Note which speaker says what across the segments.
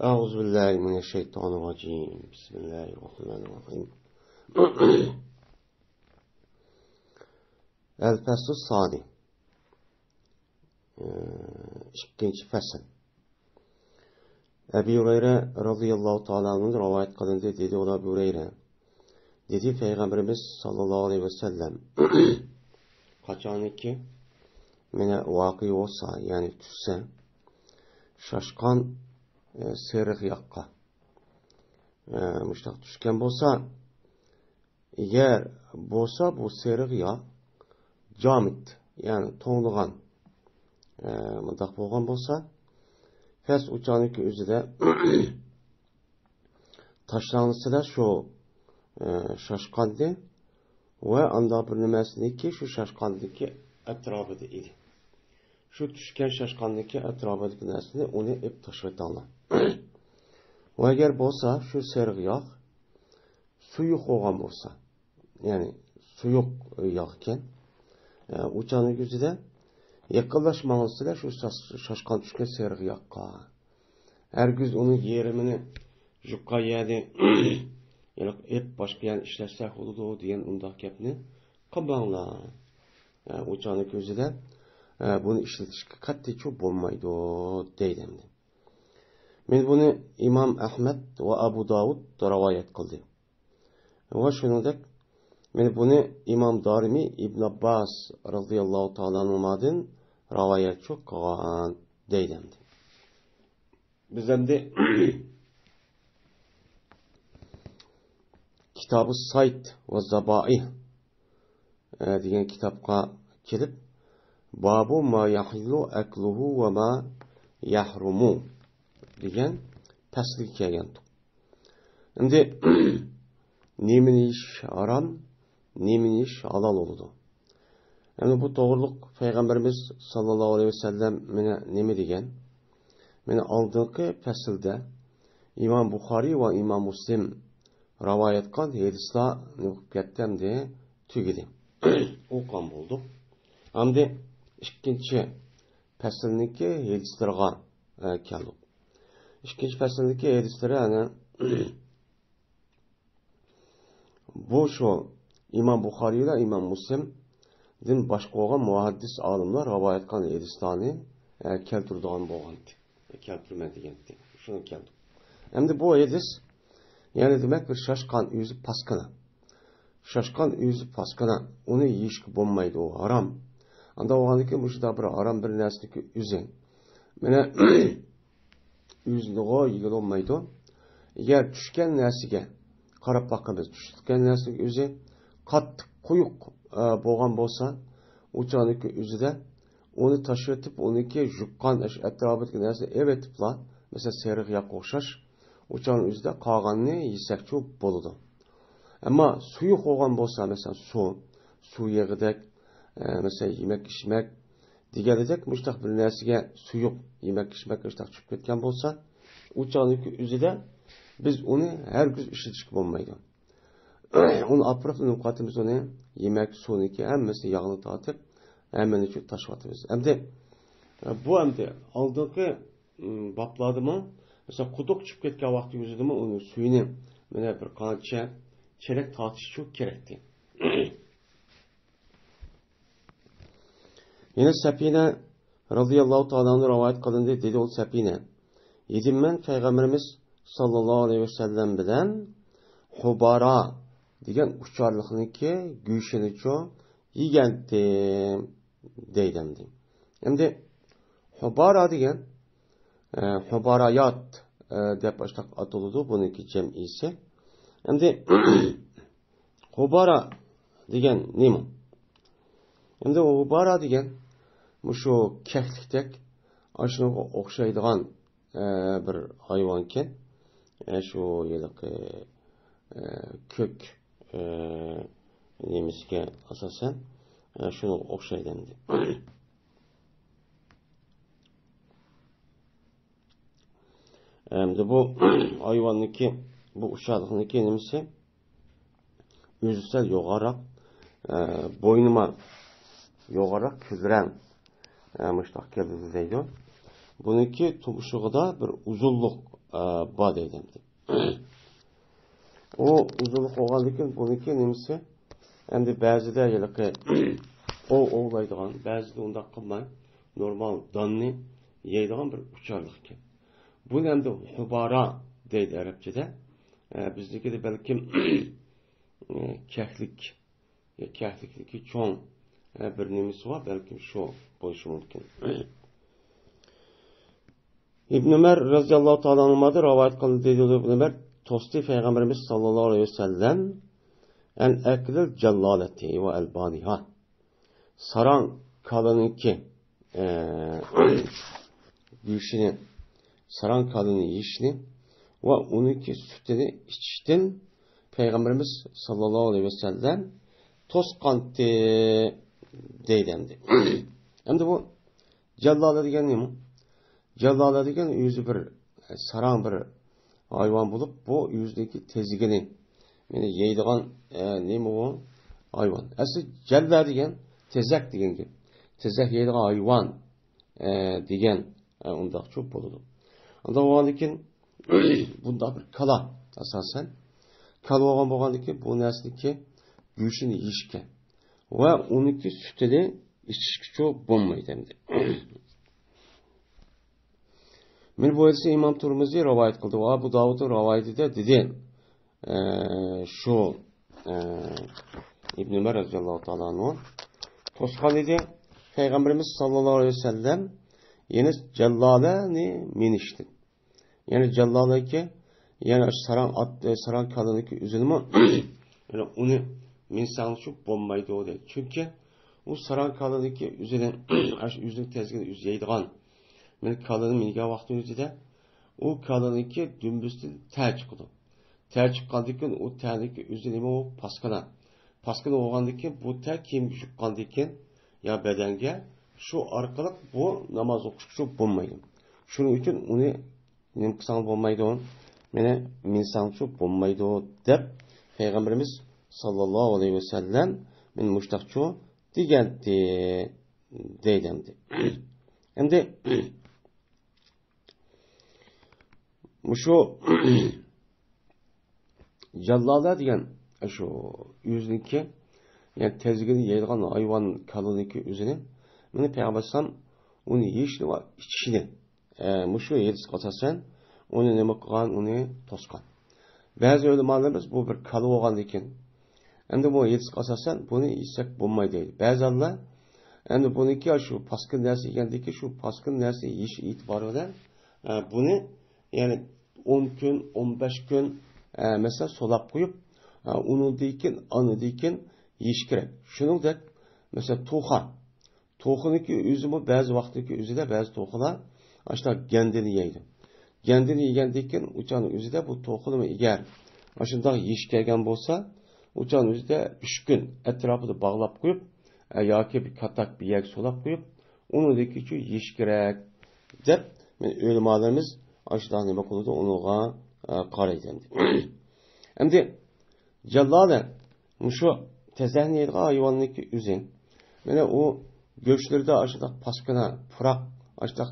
Speaker 1: أعوذ بالله من الشيطان الرجيم بسم الله الرحمن الرحيم الفصل الثاني ikkinchi fasl Ebu Hureyre radıyallahu ta'ala anh'ın rivayet kılındı dedi o da Ebu Hureyre dedi Peygamberimiz sallallahu aleyhi ve sellem kaçaniki mene vakı olsa yani tüsse şaşkan seriq yaqqa müştaq tushgan bo'lsa agar bo'lsa bu seriq yoq jamid ya'ni to'ng'ilgan mundaq bo'lgan bo'lsa fas uchaniki o'zida tashlansa shu shashqandi va anda bir nimasiniki shu shashqandiki atrofida edi şu düşken şaşkanlıkı etrafındaki nesli onu hep taşıtanlar. Ve eğer bolsa şu sergiyak suyuk olan bolsa yani suyuk yakken uçanın gözü de yakınlaşmanızı da şu şaşkan düşken sergiyakka. Her gün onun yerimini jukka yedi yani hep başka yani işlersek oldu diyen undak yapını kabanlar. Uçanın gözü de bunu işletişki katli çok bulmaydı deydi. Men bunu İmam Ahmet ve Abu Davud da rivayet kıldı. Ve şunundak men bunu İmam Darimi İbn Abbas radıyallahu ta'ala anhumadan rivayet çok kılgan deydi. Bizden de Kitab-ı Sayd ve Zabaih diyen kitapka kelip Babu ma yahillu akluhu ve ma yahrumu degan taslik kelgan. Endi nemini ish haram, nemini ish halol bo'ldi. Endi bu to'g'riliq Payg'ambarimiz sallallohu alayhi vasallam meni nima degan? Meni oldingi faslda Imom Buxoriy va Imom Muslim rivoyat qilgan hadislarni o'qib ketdimda tugidi. O'qgan bo'ldi. Endi ikkinchi faslniki hadislarga keldik. İkinci faslniki hadislar ana bu şu İmam Buxoriy ile İmam Muslim din boshqa bo'lgan muhaddis olimlar rivoyat qilgan hadislarni keltiradigan bo'lgan. Keltirmadigan. Shuni keldi. Endi bu hadis yani demek bir şaşkan yüzü paskana. Şaşkan yüzü paskana onu yeyishga bo'lmaydi, o haram. Anda oğanlıki müşda bir aram bir nesniki üzün. Mene üzünüğü yigil olmaydı. Eğer düşken nesige qarab bakımız düşken nesniki üzü qattiq quyuq boğan bolsa uçanıki üzü de onu taşıtıp oniki juqqan etrafıdaki nesni evetipla mesela seriq yaq oxşaş uçanın üzü de qağanını yesek çok boludu. Ama suyuq olgan bolsa mesela su yığıdak mesela yemek içmek digelecek müştak bir nesige suyuq yemek içmek müştak çıkıp ketken bolsa uçanıki üzüde biz onu her gün işletişki olmaydı. Onu aprafının katımız onu yemek suyunki hemmesi yağını dağıtıp hemen için taşıvatımız. Hem de bu hem de aldığımı bapladı mı mesela kuduk çıkıp ketken vakti yüzüdü mü onun suyunu böyle bir kanatça çelek tartışı çok gerekti. Yine Sepine radıyallahu ta'ala'nın rivayet kılındı dedi o Sepine. Yedim ben Peygamberimiz sallallahu aleyhi ve sellem bilen hubara diyen uçarlıkniki güşeni çok yigendim deydemdi. Hem de hubara diyen hubarayat dep baştak atılıdı bununki cem'isi. Hem de hubara diyen neymi? Hem de o hubara diyen şu kefliktek aşına okşaydıgan bir hayvanken şu yılık kök neymişke asasen şunu okşaydındi. Hem de bu hayvanlıki bu uşaqlıqniki neymişse yüzsel yoğarak boynuma yoğarak küzren müştak geldi deydi. Bununki tumuşuğu da bir uzunluk ba deydi. O uzunluk olganlıkın bununki nemisi endi bazıda yılıkı o oğlaydıgan, bazıda onda kılmay normal danni yeydigan bir uçarlık ki. Bu endi hubara deydi Arapçada. Bizdeki de belki kehlik kehliklik çoğun bir nemisi var. Belki şu boyusu mümkün. İbn Ömer radıyallahu ta'ala anh'dan rivayet kıldı dedi İbn Ömer tosti Peygamberimiz sallallahu aleyhi ve sellem en eklil cellaleti ve elbaniha saran kalınınki gülşini saran kalını yiyişini ve onunki sütünü içtin Peygamberimiz sallallahu aleyhi ve sellem toskanti deydendi. Hem de bu cellale degen ne mi? Cellale degen yüzü bir saran bir hayvan bulup bu yüzdeki tezgini yani yeydigan ne mi o hayvan. Asıl cellale degen tezek degen gibi. Tezek yeydigan hayvan degen onda çok buludu. Onda o andikin bunda bir kala asasen kala olan bu andiki bu nesniki gülşünü yiyişke ve onunki sütüde içişki çok bulmaydı demdi. Men bu hadisi İmam Turmuzi rivayet kıldı. Ve Abu Davud'un rivayeti de dedi. Şu İbn Ömer radıyallahu ta'ala anhu toskan dedi. Peygamberimiz sallallahu aleyhi ve sellem yine cellaleni minişti. Yani cellale ki yani saran kalını ki üzülümü yani onu minsan şu bombaydı o değil. Çünkü o saran kalını ki üzülün üzülün tezgini üzeydiğen men kalının minga vaqtın üzüde o kalının ki dümbüstün ter çıkıdı. Ter çıkkandıkken o terdeki üzülümü o paskana olgandıkken bu ter kim çıkkandıkken ya bedenge şu arkalık bu namaz okuş şu bombaydı. Şunun için onu nem kısan bombaydı on mene minsan şu bombaydı o dep Peygamberimiz sallallahu aleyhi ve sellem men muştakçu digendi deydemdi. Hem de şu callala diyen şu yüzünki yani tezgini yayılgan hayvan kalınınki üzerine mene Peygamber'den onu yiyişini var içişini şu yediz kasasen onu ne kılgan onu toskan. Bazı ulemalarımız bu bir kalı olgan ekan. Endi bu yediz kasasen bunu isek bulmaydı deydi. Bazı Allah endi bununki şu paskın nersi egandiki şu paskın nersi yiyiş itibarı bilen bunu yani 10 gün 15 gün mesela solap koyup onu deyken anı deyken yiyiş gerek. Şunun da mesela toğununki üzümü bazı vaxtdaki üzüde bazı toğular aşağı kendini yeydi. Kendini yegandeken uçanın üzüde bu toğunu eğer aşında yiyiş gelgen bolsa uçanın üzüde 3 gün etrafını bağlap koyup yoki bir katak bir yer solap koyup onu deyken şu yiyiş gerek dep ulemalarımız aşıdan nima qildi unuga qaraydi. Endi jallala mushu tezahniyetka hayvonniki üzün. Mana u go'shtlarda aşıda paskana, puroq aşıda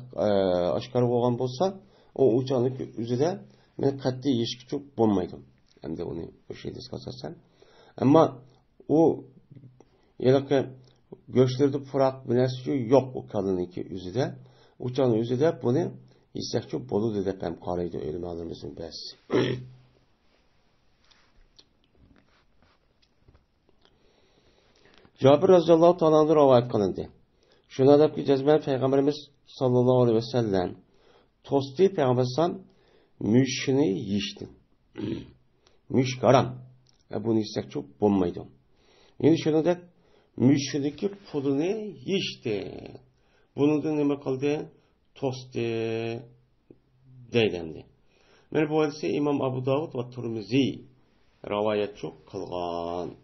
Speaker 1: aşkar bo'lgan bo'lsa, o uçaniki üzüde men qat'iy yeyishga çok bo'lmaydi. Endi uni o'sha diskasasan. Ammo u yalaqi go'shtlarda puroq binasi yo'q u kalıniki üzüde. Uçanın üzüde bunu İstekçi bolu dedep hem karaydı ölümalarımızın bəsi. Cabir radıyallahu ta'ala rivayet kılındı. Şuna da ki cezben Peygamberimiz sallallahu aleyhi ve sellem tosti Peygamberimiz müşünü yiyişti. Müş karam. Bunu istekçi bulmaydı. Yani şuna da müşünüki pulunu yiyişti. Bunu da ne kaldı? Tosti deylendi. Men bu hadisi İmam Abu Davud ve Tirmizi rivayet çok kılgan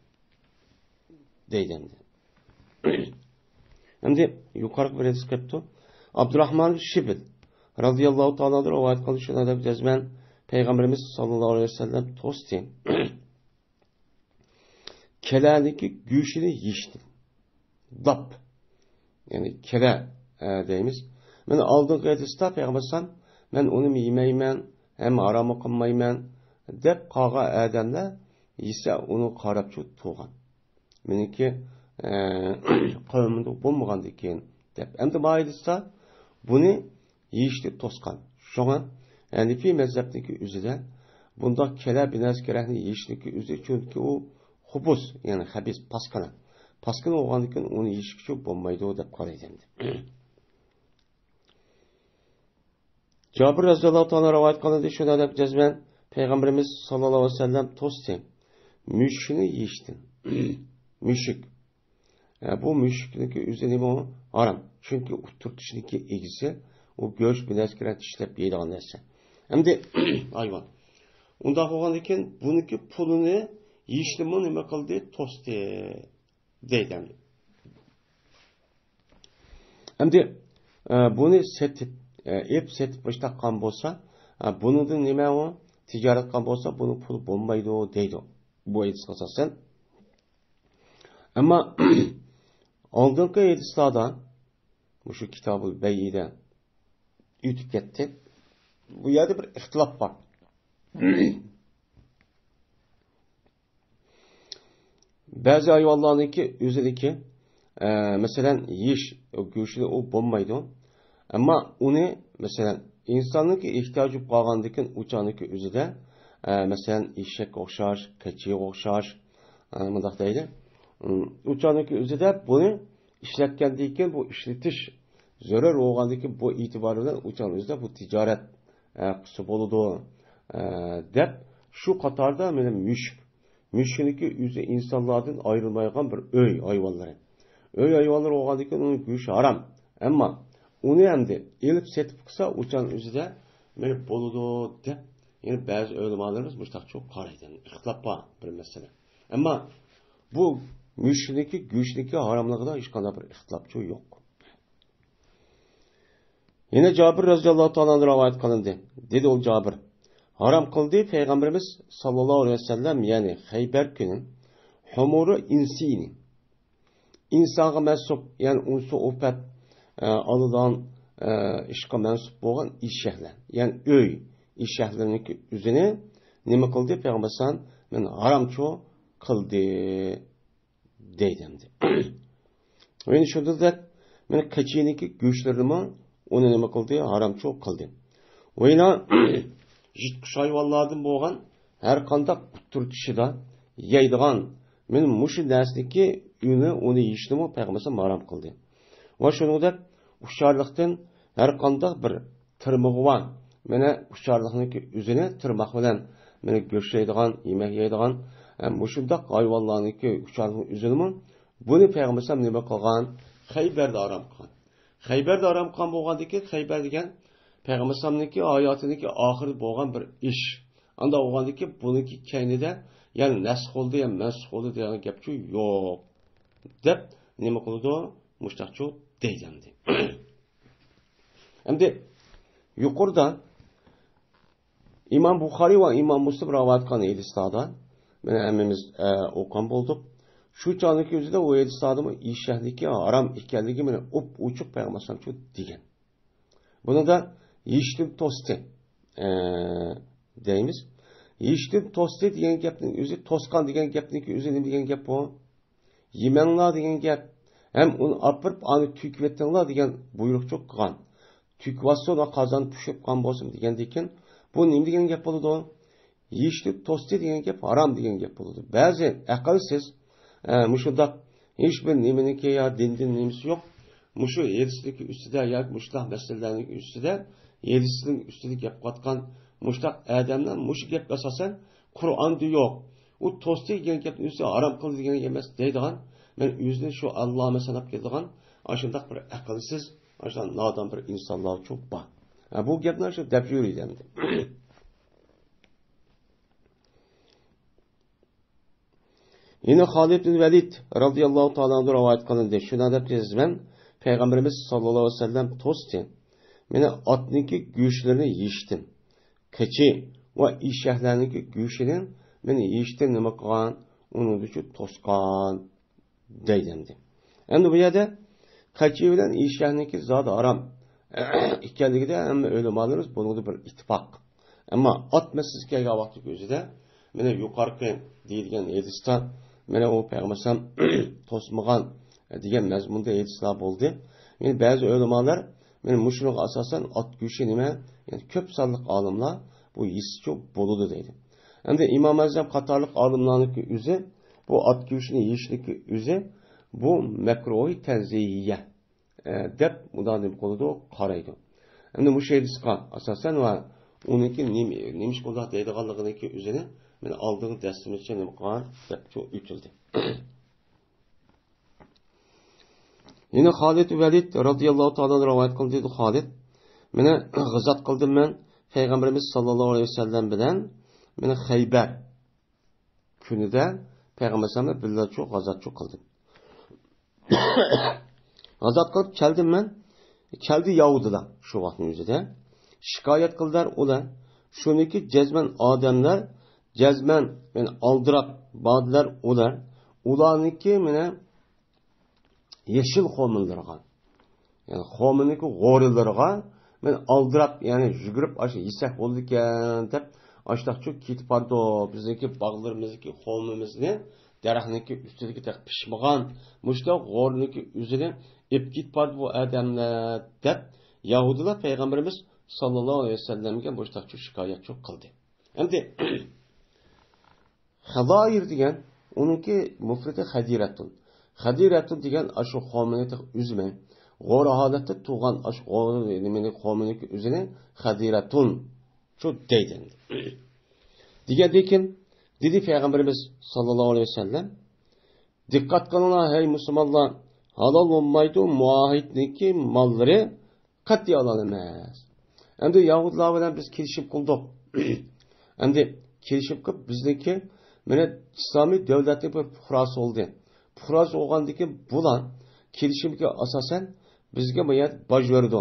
Speaker 1: deylendi. Şimdi yukarı bir hadis kaptı. Abdurrahman Şibil radıyallahu ta'ala rivayet kılışına da cezmen Peygamberimiz sallallahu aleyhi ve sellem tosti kelaniki güşünü yiyişti. Dap yani kela deyimiz. Men aldığım hadiste Peygamber'den men onu yemeymen hem haramı qilmayman deb qolgan odamlar yesa uni qarab turgan. Meniki qavmida bo'lmagandan keyin deb. Endi mayda buni yeyishni to'sqan. Shunga Hanifi mazhabniki o'zida bunda kela binas kerakni yeyishniki o'zi chunki u xubus, ya'ni habis paskana. Paskana bo'lgandan keyin uni yeyishga bo'lmaydi deb qaraydi. Jabir radhiyallohu ta'ala rivoyat qiladi, shuna deb jazman Payg'ambarimiz sallallohu alayhi vasallam to'sdi. Mushukni yeyishdi. Mushuk. Bu mushukniki o'zi nima harom. Chunki u turtishniki egisi u go'sht bilan tishlab yeydigan narsa. Endi hayvon. Unda bo'lgandan keyin buniki pulini yeyishni nima qildi? To'sdi deydi. Endi buni setib boshtaqqan bo'lsa, buningdan nima u? Tijorat qilgan bo'lsa, buni pul bo'lmaydi deydi. Bu aytishga asosan. Ammo oldingi hadislarda shu kitobul bayida o'tib ketdi. Bu yerda bir ixtilof bor. Ba'zi hayvonlarniki o'ziniki masalan yeyish go'shtini u bo'lmaydi. Ammo uni masalan insonniki ehtiyoji qolgandikin uçaniki o'zida masalan eshak o'xshash, keçiga o'xshash bunday deydi. Uçaniki o'zida buni ishlatgandan keyin bu ishlatish zarar bo'lgandan keyin bu e'tibor bilan uçan o'zida bu tijorat qilsa bo'ladi deb shu qatorda meni mushukniki o'zi insonlardan ayrilmaydigan bir o'y hayvonlari. O'y hayvonlar bo'lgandan keyin uning go'shti harom. Ammo uni endi elib setib qilsa uçan o'zida meni bo'ladi deb yani ba'zi o'lamalarimiz mustaq çok qaraydi. Ixtilof bor bir masala. Ammo bu mushukniki go'shtniki haromligida hech qanday bir ixtilof yo'q. Yine Jabir radhiyallohu ta'ala rivoyat qilindi. Dedi o Jabir. Haram qildi Peygamberimiz sallallohu aleyhi ve sellem yani Xaybar günü humuru insini. İnsana mensup yani unsu ofat alıdan işqa mensup bo'lgan ishshahlar. Yani öy ishshahlarniki üzerine nima qildi Peygamberimiz men haramcho qildi deydimdi. Yani şurada da men keçiniki go'shtlarini onu nima qildi? Haramcho qildi. Oyna jitqish hayvonlardan bo'lgan har qanday turtishida yeydigan men mushu narsaniki uni yeyishni Peygamberimiz haram qildi. Va shuningdek hushyorlikdan har qanday bir tirmig'i bor. Mana hushyorlikniki o'zini tirmoq bilan meni go'sht yeydigan, yemak yeydigan mushundaq hayvonlarniki hushyorlikning o'zini buni Peygamberimiz nima qilgan? Xaybarda haram qilgan. Xaybarda haram qilgan bo'lgandan keyin Xaybar degan Peygamberimizniki hayotiniki oxiri bo'lgan bir ish. Anda bo'lgandan keyin buniki kaynida yani nasx oldu ya mansx oldu degan gap yo'q deb nima qildi? Mushtaqcho deydi. Endi yuqorida İmam Buxoriy va İmam Muslim rivoyat qilgan hadislarda mana hammamiz o'qigan bo'ldik. Shu choniki o'zida u hadislarda ishshahniki harom ekanligi meni uchuq Payg'ambarimiz degan. Buni da yeyishdim to'sdi deymiz. Yeyishdim to'sdi degan gapning o'zi to'sqan degan gapniki o'zi nima degan gap bu? Yemanglar degan gap. Hem uni apirib ani tükvetinglar degan buyruqchoq qilgan. Tükvassona qozon pishib qolgan bo'lsin degandan keyin bu nima degan gap bo'ladi? Yeyishdim to'sdi degan gap harom degan gap bo'ladi. Ba'zi aqlsiz mushundaq hech bir nimaniki ya dindan nimasi yo'q. Mushu yedislik ustida yoki mushtaq masalalarning ustida yedislik ustida gap qotgan mushtaq odamlar mushu gap asosan Qur'onda yo'q. U to'sdi degan gapni o'zi harom qildi degan emas deydigan. Men o'zini shu Allohga sanab keladigan ashundaq bir aqlsiz, ashunday nodon bir insonlar çok bor. Bu gaplar shu deb yuriydi endi. Yine Halid bin Velid radıyallahu ta'ala anhu rivoyat qilindi. Shuna deb tezmen Peygamberimiz sallallohu aleyhi ve sellem to'sdi. Meni otniki go'shtlarini yeyishdim. Keçi va ishshahlarniki go'shtini meni yeyishdim nima qilgan? Uni uchun to'sqan deydi. Endi bu yerda keçi bilan ishshahniki zot harom ekanligida hamma ulamolarimiz bunga bir ittifoq. Ama at meselesi kelgan vaqtning o'zida mana yuqorqi deyilgan hadisda mana u payg'ambar to'smagan degan mazmunda hadislar bo'ldi. Yani ba'zi ulamolar mana mushuga asosan at go'shi nima? Yani ko'p sonli olimlar bu yesichi bo'ladi deydi. Endi Imom Azam qatorliq olimlarning o'zi bu at go'shini yeyishniki o'zi bu makruhi tanziyya deb ularning qo'lida qaraydi. Endi bu hadisga asosan va uniki nemish qo'lda deydiganligini o'zini men oldingi dastimizcha nima qilgan deb o'tildi. Yine Halid Velid radıyallahu ta'ala rivayet kıldı Halid. Mene gızat kıldım ben Peygamberimiz sallallahu aleyhi ve sellem bilen mene Xeyber günüde Peygamber sallallahu aleyhi ve sellem çok gızat çok kıldım. Gızat kılıp keldim ben. Keldi Yahudiler şu vaktin yüzüde. Şikayet kıldılar ola. Şuniki cezmen ademler cezmen yani aldırap bağdılar ola. Ulaniki mene yeşil xominlarga yani xominniki g'orillarga men aldirab yani yugurib aşı yesak bo'ldi ekan deb ashtaqchu ketib bordi bizniki bog'larimizniki xomimizni daraxtniki ustidagi pishmagan mushta g'orilniki o'zini ib ketib bordi bu odamlar deb yahudilar payg'ambarimiz sallallohu alayhi vasallamga mushtaqchu shikoyat qildi. Endi Xadoir degan uniki mufridi Xadiratun. Xadiratun degan aşı xominati üzme. G'ora holatda tug'an aşı nimani xominiki o'zini Xadiratun shu deydi. Degandekin dedi Peygamberimiz sallallohu alayhi vasallam diqqat qilinglar hey musulmonlar halol bo'lmaydi muahidniki mollari qat'iy halol emas. Endi Yahudlar bilan biz kelishib qildik. Endi kelishib qilib bizniki mana islomiy davlatning bir fuqarosi bo'ldi. Fuqarosi bo'lgandiki bular kelishimga asosan bizga bayat boj berdi.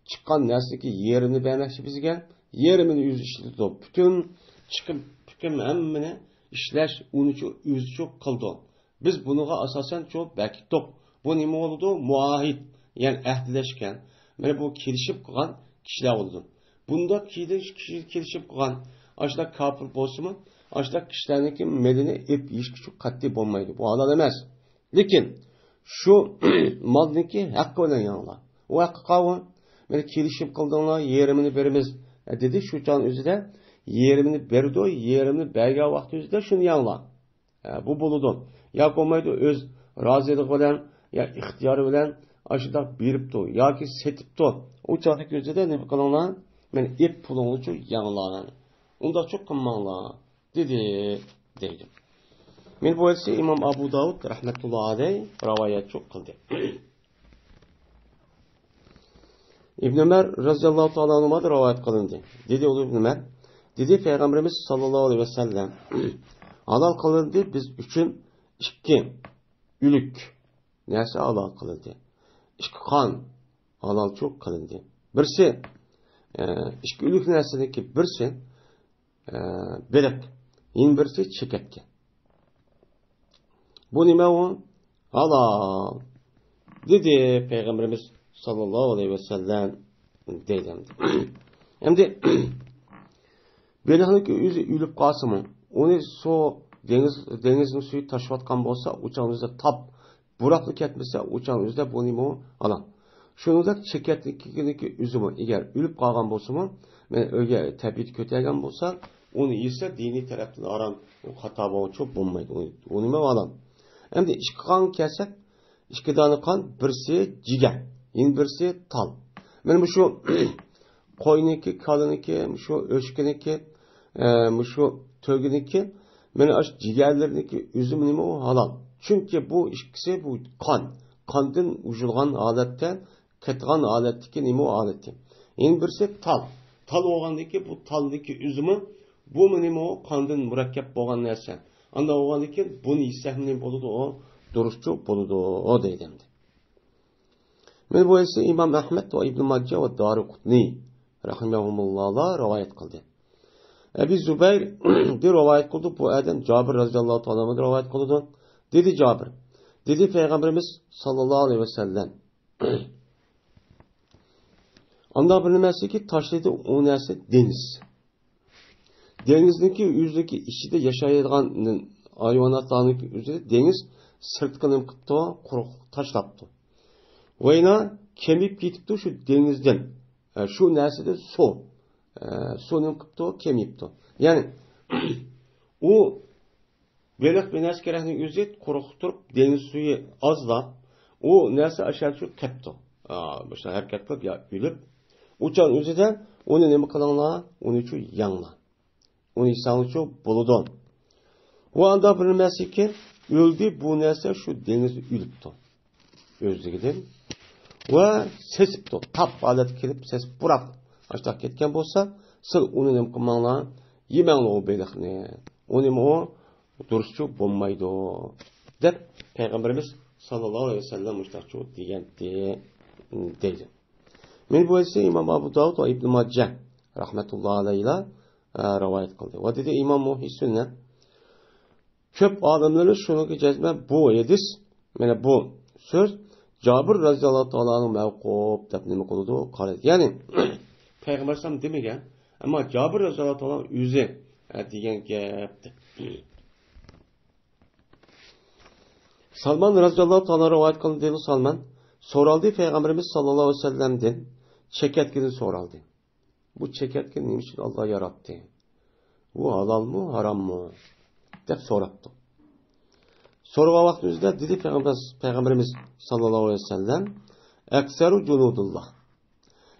Speaker 1: Chiqqan narsadagi yerini bermoqchi bizga, yerimini o'zi ishlatdi. Butun chiqib butun hammani ishlash uni o'zi qildi. Biz buniga asosan çok bekitdik. Bu nima bo'ldi? Muahid, ya'ni ahdlashgan. Mana bu kelishib qilgan kishilar bo'ldi. Bunda kelishib qilgan ashla kafir bo'lsa-mi, ashla kishilarniki melini ep yeyishga çok qat'iy bo'lmaydi. Bu halol emas. Lekin şu malniki haqqı bilan yanglar. O haqqı qavun. Meni kelishib qildinglar, yerimini beramiz dedi. Şu can o'zida yerimini berdi, yerimini bergan vaqt o'zida shuni yanglar. Bu bo'ladi. Ya bo'lmaydi o'z roziligi bilan, ya ixtiyori bilan ashida beribdi yoki setibdi. O chaqlik o'zida nima qilinglar? Men ep pulingni uchun yanglar. Unda çok qilmanglar dedi deydi. Men bu ise İmam Abu Davud rahmetullahi aleyh rivayet çok kıldı. İbn Ömer radıyallahu ta'ala anhuma da rivayet kılındı. Dedi oğlu İbn Ömer, dedi Peygamberimiz sallallahu aleyhi ve sellem halal kılındı biz üçün iki ülük neyse halal kılındı. İki kan halal çok kılındı. Birisi iki ülük neyse ki birisi belek, yine birisi çeketki. Bu nime o? Halal. Dedi Peygamberimiz sallallahu aleyhi ve sellem deydi. Hem de belirli ki yüzü ülüp kalsın mı? Onu denizin suyu taşıvatkan olsa uçağınızda tap buraklık etmese uçağınızda bu nime o? Halal. Şunu da çeketlik üzümü eğer ülüp kalgan olsa mı? Öyle tebrik kötüyken olsa onu yiyse dini taraftan aran hata çok bulmaydı. O nime o halal. Hem de iki kan kelsek, iki tane kan, birisi ciger, yine birisi tal. Benim şu koyuniki, kalıniki, şu ölçkeniki, şu tölgeniki, benim aş cigerlerdeki üzümünü o halal. Çünkü bu ikisi bu kan, kandan uculgan alette, ketgan aletteki nime o aleti. Yine birisi tal. Tal oğandaki bu taldaki üzümü, bu nime o kandan mürekkep boğan nersen. Anda oğandaki bunu yiysekminin boludu o, duruşçu boludu o deydimdi. Men bu ise İmam Ahmed ve İbn Majah ve Daraqutni rahimehumullah'la rivayet kıldı. Ebu Zübeyir de rivayet kıldı bu adam Cabir radıyallahu ta'ala rivayet kıldı. Dedi Cabir. Dedi Peygamberimiz sallallahu aleyhi ve sellem. Anda bir nemesi ki taşladı o nesi deniz. dengizdeki yüzdeki içinde yaşaydigan hayvanotlarning o'zida dengiz sirtqini qilibdi, quruq tashlabdi. Vayna kemib ketibdi shu dengizdan. Shu narsada suv. Suvni qilibdi, kemibdi. Ya'ni u beliq bir narsa kerakning o'zi quruq turib, dengiz suvi ozlab, u narsa ashalchu qilibdi. O'sha harakat qilib yo o'lib, o'chan o'zida uni nima qilinglar? Uni chu yanglar. Uni sanchu bo'ladi. Bu anda bilmasiki o'ldi bu narsa shu dengizda o'libdi. O'zligidan va sesibdi. Tap holat kelib ses buraq ashtaq ketgan bo'lsa, siz uni nima qilmanglar? Yemanglar o beliqni. Uni o durustchu bo'lmaydi deb payg'ambarimiz sallallohu alayhi vasallam mushtachu degandi deydi. Men bu esa İmam Abu Davud va Ibn Majah rahmatullohi alayhilar rivoyat qildi. Va dedi İmam Muhyi Sunna ko'p olimlar shunga jazman bu hadis, mana bu so'z Jabir roziyallohu taoloning mavquf deb nima qildi? Qaraydi. Ya'ni payg'ambar ham demagan, ammo Jabir roziyallohu taolo o'zi degan gapdi. Salman roziyallohu taolo rivoyat qildi dedi Salman. So'raldi payg'ambarimiz sallallohu alayhi vasallamdan chekatgini so'raldi. Bu chekatga nima uchun Alloh yaratdi? Bu halalmi, harommi? deb so'rabdi. So'ragan vaqtimizda dedi payg'ambarimiz sallallohu alayhi vasallam, "Aksaru junudulloh."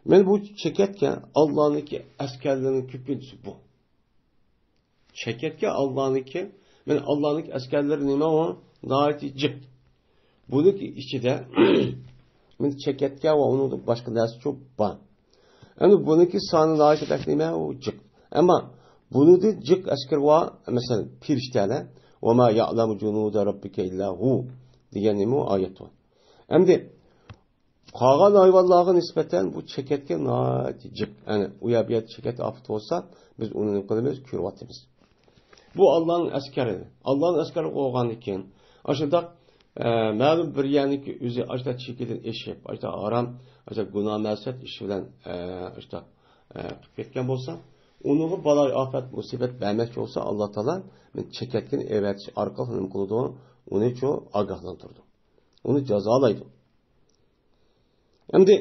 Speaker 1: Men bu chekatga Allohniki askarlarining ko'pinchisi bu. Chekatga Allohniki, men Allohning askarlari nima o? Noiti jip. Buniki ichida men chekatga va uni boshqa narsa ko'p bor. Endi buniki soni noiti nima u jip. Ammo bunida jip askar va masalan firishtalar va ma ya'lamu junuda robbika illa hu degan nima oyat bor. Endi qolgan hayvonlarga nisbatan bu chekatga noiti jip. Ya'ni u yerga chekat ofit bo'lsa, biz uni nima qilamiz? Ko'ryapmiz. Bu Allah'ın askeri. Allah'ın askeri olgandan keyin aşıda ma'lum bir yaniki o'zi aşıda chekidin eşib, aşıda aram, aşıda günah ma'siyat ishi bilan aşıda qilib ketgan bo'lsa, uning balay ofat musibat bermoqchi bo'lsa, Alloh taolo men chekatgini evatish orqali nima qiladi? Uni cho ogohlantirdi. Uni jazolaydi. Endi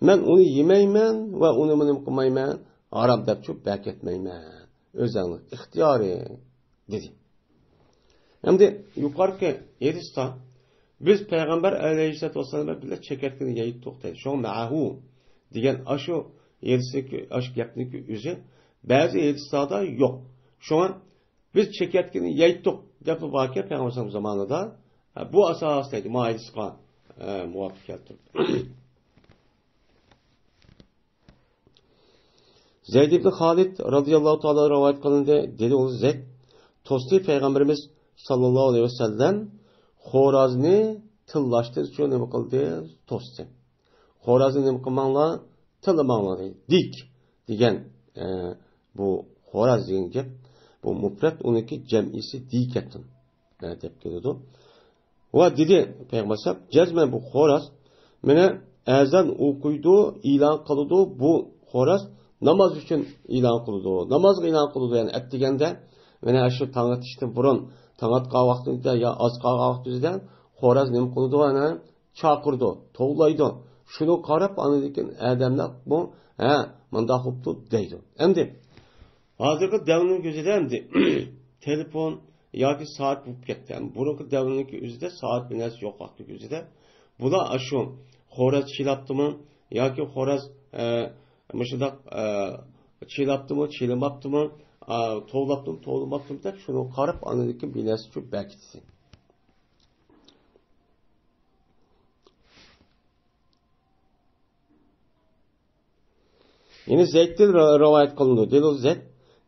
Speaker 1: men uni yemayman va uni nima qilmayman? Harom deb cho'p beketmayman. O'zingning ixtiyori dedi. Endi yuqorqi hadisda biz payg'ambar alayhissalatu vassalam bilan chekatgini yeyib to'xtaydi. Shu ma'hu degan ashu hadisdagi ash gapniki o'zi ba'zi hadislarda yo'q. Shunga biz chekatgini yeyib deb voqea payg'ambar zamonida bu asosdagi hadisga muvofiq keltirdi. Zeyd ibn Halid radıyallahu ta'ala rivayet kılındı. Dedi o Zeyd, tosti peygamberimiz sallallahu aleyhi ve sellem Xorazni tıllaştırdı. Şu ne kıldı? Tosti. Xorazni ne kılmanla? Tılmanla değil. Dik. Digen bu Xoraz degan gap, bu mufrat uniki jamisi dik etin. Deb keldi. Va dedi peygamber sallam, jazman bu Xoraz meni azan o'qiydi, e'lon qiladi. Bu Xoraz namaz üçün ilan qıldı. Namaz ilan qıldı yani etdigende mene şu tanıtıştı burun tanıtqa vaxtında ya azqa vaxtında Xoraz nim qıldı ana çaqırdı, toğlaydı. Şunu qarab anıdikin adamlar bu mında xuptu deydi. Endi hazırki davrning gözüdə endi telefon yoki saat bo'lib ketdi. Burunki davrninki o'zida soat bilan yo'q vaqti gözüdə. Bular aşu Xoraz çilapdımı yoki Xoraz Mesela çilaptı mı, çilimaptı mı, toğlaptı mı deb şunu qarab anıdaki bilesi çok bekitsin. Yine Zeyd'den rivayet kılındı. Dedi o Zeyd,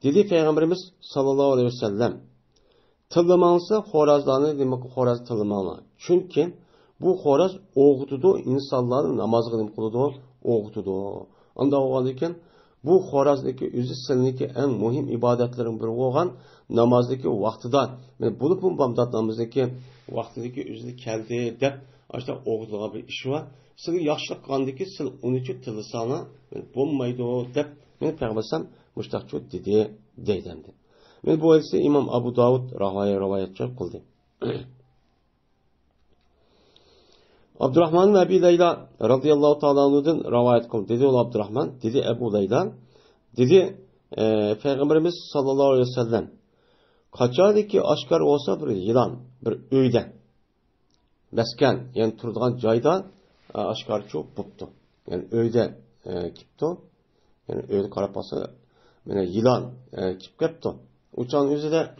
Speaker 1: dedi Peygamberimiz sallallahu aleyhi ve sellem tılmansa Xorazlarını demek ki Xoraz tılmanlar. Çünkü bu Xoraz oğutudu, insanların namazı kılıdı, oğutudu. Anda olganken bu Xorazdagi o'zi silniki eng muhim ibodatlarning biri bo'lgan namozdagi vaqtida men bo'lib bomdat namozdagi vaqtidagi o'zi keldi deb ashta o'g'ilga bir ish va sizga yaxshilik qilgandiki siz uni uchun tilisana bo'lmaydi deb men payg'ambarsam muştaqçu dedi deydemdi. Men bu ise İmam Abu Davud rivayetçi kıldı. Abdurrahman ve Ebu Leyla radıyallahu ta'ala anhu'dan rivayet kıldı. Dedi ol Abdurrahman, dedi Ebu Leyla, dedi Peygamberimiz sallallahu aleyhi ve sellem kaçardı ki aşkar olsa bir yılan, bir öyde, mesken, yani turduğun cayda aşkar çok buptu. Yani öyde kiptu, yani öyde karapası, yani yılan kip kiptu. Uçağın yüzü de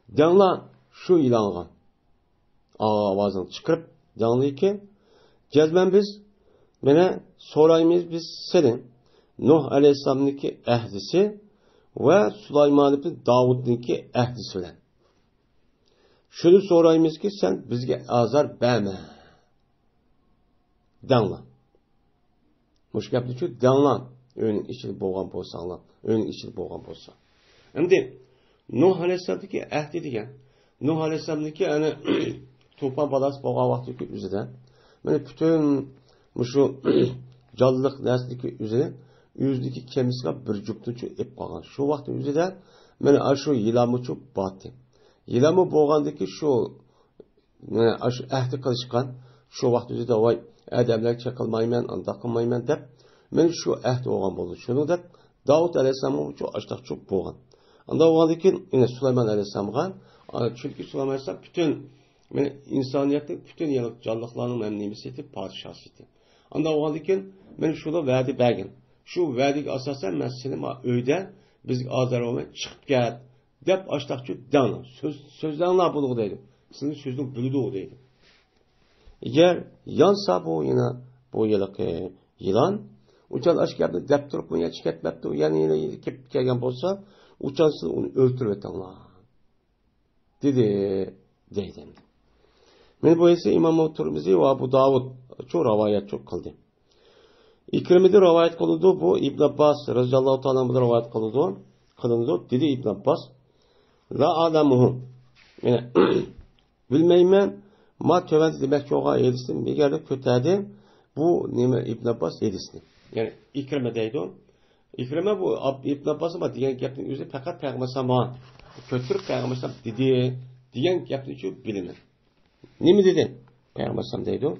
Speaker 1: denla şu yılanğa avazını çıkarıp denli ki cezmen biz mene sorayımız biz senin Nuh Aleyhisselam'daki ehdisi ve Süleyman'ın Davud'daki ehdisi ile. Şunu sorayımız ki sen bizge azar verme. Denla. Muş gapni şu denla. Önün içini boğan bolsanlar. Önün içini boğan bolsa. Şimdi Nuh Aleyhisselam'daki ehdi degan. Nuh Aleyhisselam'daki yani tufan balası boğan vaxtdaki üzerinde. Yani bütün şu canlılık nesldeki üzerinde yüzdeki kemisiga bir juptuchu ep qolgan. Shu vaqt o'zida mana shu yilami chu botdi. Yilami bo'lgandiki shu mana shu ahdi qilishgan, shu vaqt o'zida voy odamlarga qilmayman, unda qilmayman deb men shu ahdi bo'lgan bo'ldi. Shuni deb Davud alayhisalom uchun ashtaqchu bo'lgan. Unda bo'lgandan keyin yana Sulaymon alayhisalomga, chunki Sulaymon alayhisalom butun mana insoniyatning butun jonliqlarning mamnuniyati etib podshoh edi. Unda bo'lgandan keyin men shuni va'da bergan. Şu verdik asasen ben senin öyde biz azar olmaya çıkıp gel. Dep açtakçı dana. Sözden ne yapıldı deydim. Sizin sözün bülüdü o deydim. Eğer yansa bu yine bu yıllık yılan uçan aşk yaptı dep durup mu ya çıkartmadı. Yani yine kep gelgen olsa uçansın onu öldürüp Allah. Dedi deydim. Ben bu ise İmam Tirmizi ve Abu Davud çok rivayet çok kıldı. İkrimede rivayet kılındı bu İbn Abbas radıyallahu ta'ala bu rivayet kılındı. Dedi İbn Abbas la adamuhum. Yani bilmeymen ma töventi demek çoğa yedisin bir yerde kötüydü. Bu nime İbn Abbas yedisin. Yani İkrimedeydi o. İkrime bu İbn Abbas'a bak diyen gapning o'zi faqat Peygamber kötürüp Peygamber dedi diyen gapning şu bilinir. Nima dedi? Peygamber deydi o.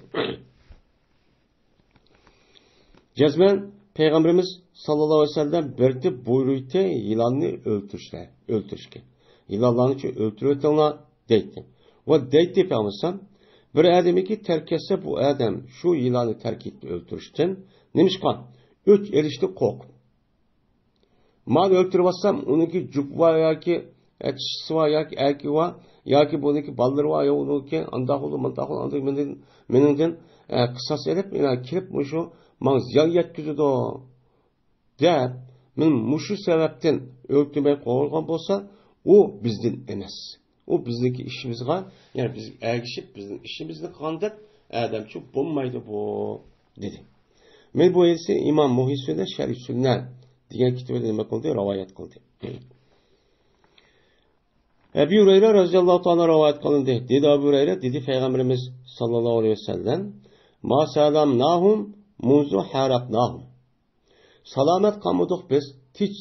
Speaker 1: Cezmen Peygamberimiz sallallahu aleyhi ve sellem berdi buyuruydu yılanını öldürüşke. Yılanlarını öldürüyorlar deydi. Ve deydi Peygamber bir adamı ki terk etse bu adam şu yılanı terk etti öldürüşten nemişkan? 3 erişti kork. Mal öldürürsem onunki cübva ya ki etçisi var ya ki erki var ya ki bununki balları var ya onunki andahulu mandahulu andahulu menenden kısas edip kirip muşu man ziyan yetkizidi deb men mushu sababdan o'ltirmay qo'ygan bo'lsa u bizdan emas. U bizniki ishimizga, ya'ni biz ergishib bizning ishimizni qilgan deb adamchi bo'lmaydi bu dedi. Men bu esa İmam Muhissida Sharh Sunnat degan kitobda nima qildi? Rivoyat qildi. Ebu Hurayra radhiyallohu ta'ala rivoyat qilindi. Dedi Ebu Hurayra dedi Peygamberimiz sallallohu alayhi vasallam ma salamnahum muzu harabnahum. Salamet kalmadık biz. Hiç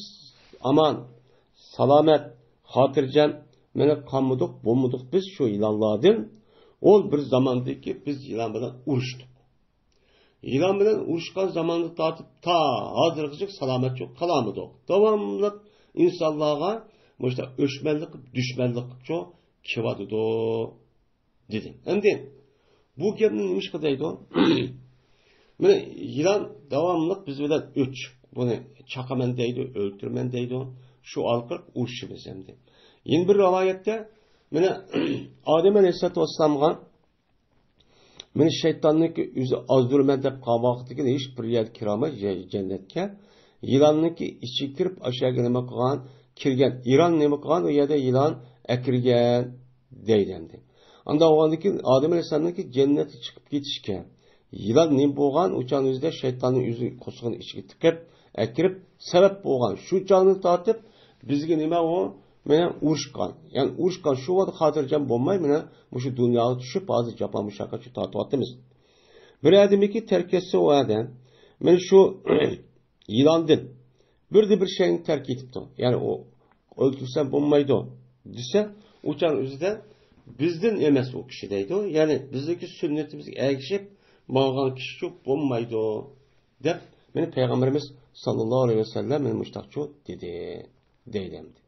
Speaker 1: aman salamet hatırcam mene kalmadık bulmadık biz şu ilanlardan. Ol bir zamandaki ki biz ilan bilen uruştuk. İlan bilen uruşkan zamanı tartıp ta hazırlıkçık salamet çok kalamadık. Devamlı insanlığa işte öşmenlik, düşmenlik çok kivadıdı dedim. Hem de bu geminin neymiş kadaydı o? Mene yılan devamlılık biz bilen 3. Bunu çakamen deydi, öldürmen deydi. Şu alkırk uruşumuz hem de. Yeni bir rivayette mene Adem Aleyhisselatü Vesselam'a mene şeytanlık yüzü azdırmen deyip kalmaktaki hiç bir yer kirama cennetke. Yılanlık içi kirip aşağı neme kılgan, kirgen. İran neme kılgan o yerde yılan ekirgen deydi hem de. Anda o andaki Adem Aleyhisselam'daki cenneti çıkıp gitişken. Yılan ne boğan uçan yüzde şeytanın yüzü kosuğun içine tıkıp ekirip sebep boğan şu canını tartıp bizge nime o mene uruşkan. Yani uruşkan şu vadı hatırcam bulmay mene bu şu dünyaya düşüp bazı Japan müşakka şu tartı attığımız. Bir ademi ki terk etse o adam mene şu yılandın bir şeyini terk etipti. Yani o öldürsen bulmaydı o. Dese uçan üzerinde bizden emes o kişi deydi o. Yani bizdeki sünnetimiz ergişip mağan kişi çok bulmaydı o. Dep benim Peygamberimiz sallallahu aleyhi ve sellem benim müştakçı dedi. Deylemdi.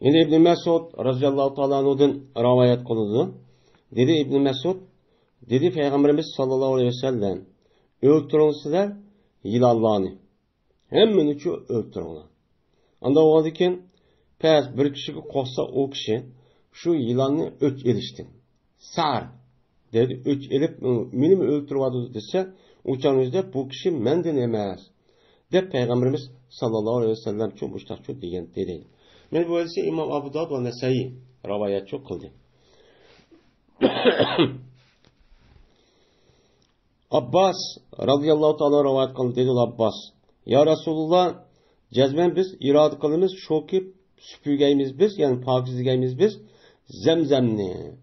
Speaker 1: Yine İbn Mesud radıyallahu ta'ala anhu'dan rivayet kılındı. Dedi İbn Mesud, dedi Peygamberimiz sallallahu aleyhi ve sellem, öldürünsüler yılanlarını. Hemen üçü öldürünler. Anda o adeken, pes bir kişiye korksa o kişi, şu yılanını öç eliştin. Sar, dedi, öç elip, benim öldürüvadı dese, uçağınızda bu kişi menden emez. De Peygamberimiz sallallahu aleyhi ve sellem çok müştakçı diyen dedi. Men bu hadisi İmam Abu Davud ve Nesai rivayet çok kıldı. Abbas radıyallahu ta'ala rivayet kıldı dedi Abbas. Ya Resulullah cezmen biz irade kılımız şu ki süpürgeyimiz biz yani pakizligeyimiz biz zemzemni.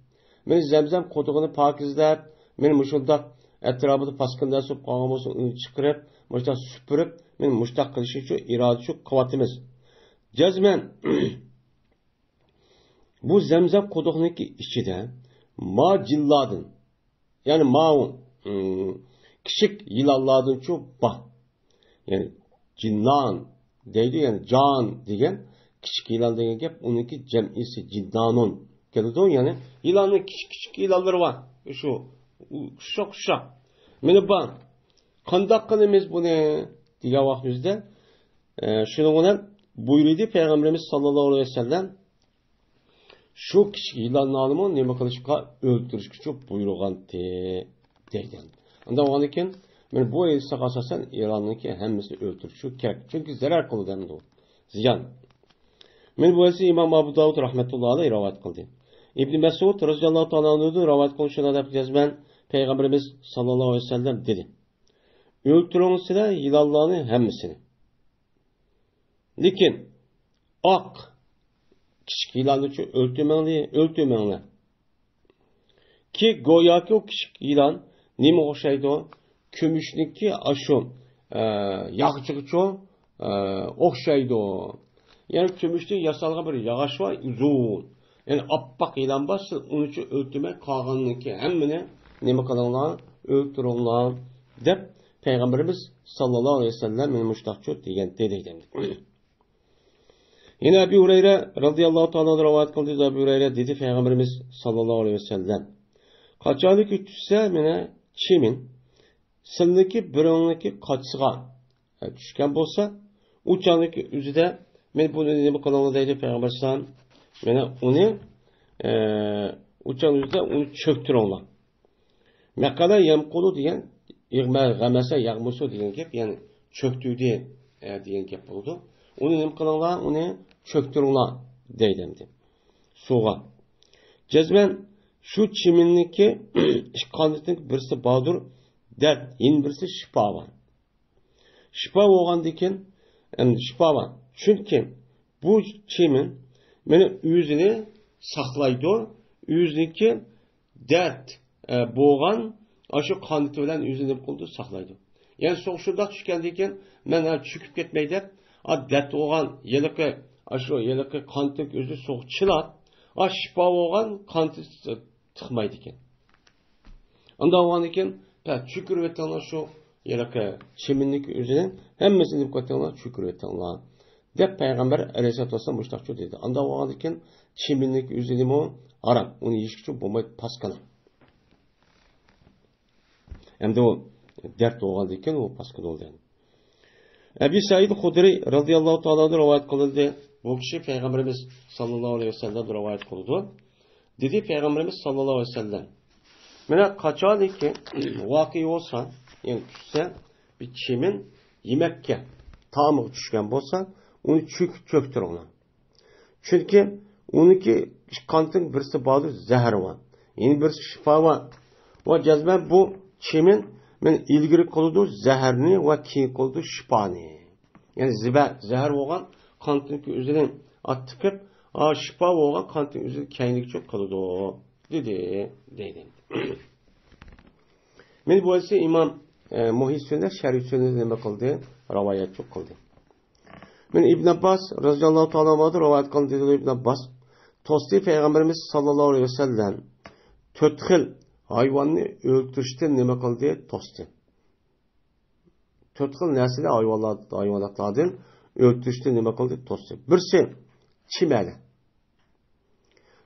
Speaker 1: Men zemzem koduğunu pakizlep men muşundak etrafını paskında sup qağımızı çıkırıp muştak süpürüp men muştak kılışı şu irade şu kıvatımız. Cezmen bu zemzem koduğunaki içinde ma cilladın yani maun küçük yılalladın çok bah yani cinnan deydi yani can diyen küçük yılan diyen gep onunki cem'isi cinnanun geldi yani yılanın küçük yılanları var şu şok meni ban kandak kılımız bu ne diye vaktimizde şunu buyurdu Peygamberimiz sallallahu aleyhi ve sellem şu küçük yılanlarını neme kılışıkla öldürüşkü çok buyurgan deydi. Anda o anıken men bu elsa kasasan İran'daki hemmisini öldürüşü gerek. Çünkü zarar kılı demdi o. Ziyan. Men bu elsi İmam Abu Davud rahmetullahi aleyhi rivayet kıldı. İbn Mesud radıyallahu ta'ala anhu'du rivayet kılışına da cezben Peygamberimiz sallallahu aleyhi ve sellem dedi. Öldürünsüler yılanlarını hemmisini. Lekin ak küçük yılanı öldürmenli. Ki goyaki o küçük yılan nime oxşaydı o? Kömüşniki aşu yağçıqçı oxşaydı o. Yani kömüşte yasalga bir yağış var uzun. Yani appak yılan bası onun için öldürmek kalganlıki hemmine nime kalanlar öldürünler dep Peygamberimiz sallallahu aleyhi ve sellem müştakçı diyen dedeydi. Yine Ebu Hureyre radıyallahu ta'ala rivayet kıldı. Ebu Hureyre dedi Peygamberimiz sallallahu aleyhi ve sellem. Kaçalık üçse mene çimin sındaki birindeki kaçsığa düşken bolsa uçanlık üzüde men bunu neme kılana deydi Peygamber sallallahu mene onu uçan üzüde onu çöktürünler. Mekala yemkulu diyen gamese yağmusu diyen gep yani çöktüğü diyen gep oldu. Onu neme kılana onu çöktürünler deydimdi. Suğa. Cezmen şu çiminlik kanıtın birisi badur dert, yin birisi şifa var. Şifa olgan diken, şifa var. Çünkü bu çimin beni yüzünü saklaydı. Yüzündeki dert boğan aşı kanıtı bilen yüzünü buldu saklaydı. Yani soğuşunda düşken diken ben çüküp gitmeydi. Dert olgan yelikli aşı yelikli kanıtın yüzü soğukçılar. Şifa olgan kanıtı tıkmaydı iken. Anda olgan iken çükür ve tanrı şu yelikli çiminlik yüzünün hemmesini dikkatle çükür ve tanrı. Dep Peygamber aleyhisselatü vesselam müştakçı dedi. Anda olgan iken çiminlik yüzünün o aram. Onu yiyişkiçi bombayı paskana. Hem de o dert olgan iken o paskana oldu yani. Ebu Said Hudri radıyallahu ta'ala rivayet kılındı. Bu kişi Peygamberimiz sallallahu aleyhi ve sellem rivayet kıldı. Dedi Peygamberimiz sallallahu aleyhi ve sellem. Mene kaçadaki vakı olsa, yani düşse bir çimin yemekke tamı düşken bolsa, onu çöktür ona. Çünkü onunki kantın birisi bağlı zehir var. Yani birisi şifa var. Ve cezben bu çimin men ilgiri koludu zehirni ve keyin koludu şifani. Yani zehir olan kantın üzerine attıkıp şifa olan kantın üzerine keyinlik çok koludu. Dedi. Men bu ise İmam Muhis şerif sünnet nima qildi? Rivayet çok kıldı. Men İbn Abbas radıyallahu ta'ala vardır rivayet kıldı dedi İbn Abbas. Tosti Peygamberimiz sallallahu aleyhi ve sellem 4 xil hayvanını öldürüşten nima qildi? Tosti. 4 xil nesli hayvanlardan öldürüşten nima qildi? Tosti. Birisi çimeli.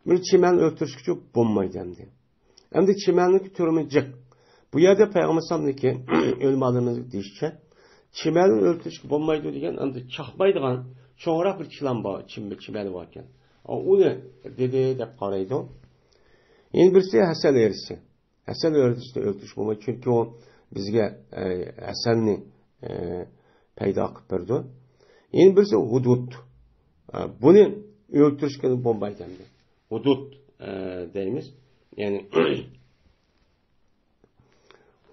Speaker 1: Bir çimel öldürüşküçü bulmaydı demdi. Hem de çimellik türümü cık. Bu yerde Peygamber sallallahu ölmalarımızı deyişçe çimelin öldürüşkü bulmaydı degen hem de çakmaydıgan çoğurak bir çilan var, çimeli varken. O ne dedi de qaraydı. Yeni birisi hasel erisi. Hasel erisi öldürüş bulmaydı çünkü o bizge haselni payda qilib berdi. Yeni birisi hudud. Bunu öldürüşkü bulmaydı demdi. Hudud deyimiz. Yani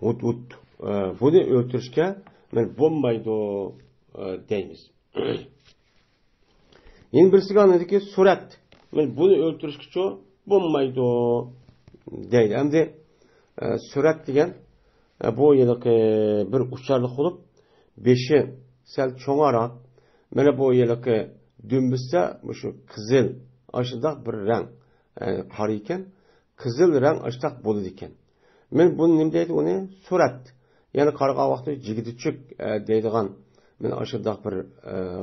Speaker 1: hudud bunu öldürüşke men bulmaydı deyimiz. Yeni birisi anladı ki surat. Men bunu öldürüşke çok bulmaydı deydi. Hem de surat degen bu yıllık bir uçarlık olup beşi sel çoğara mene bu yıllık dümbüsse şu kızıl aşıda bir renk qarayken kızıl renk aşıda bolu diken. Men bunu nim deydi onu surat. Yani qarğa vaqtı jigidüçük deydigan men aşıda bir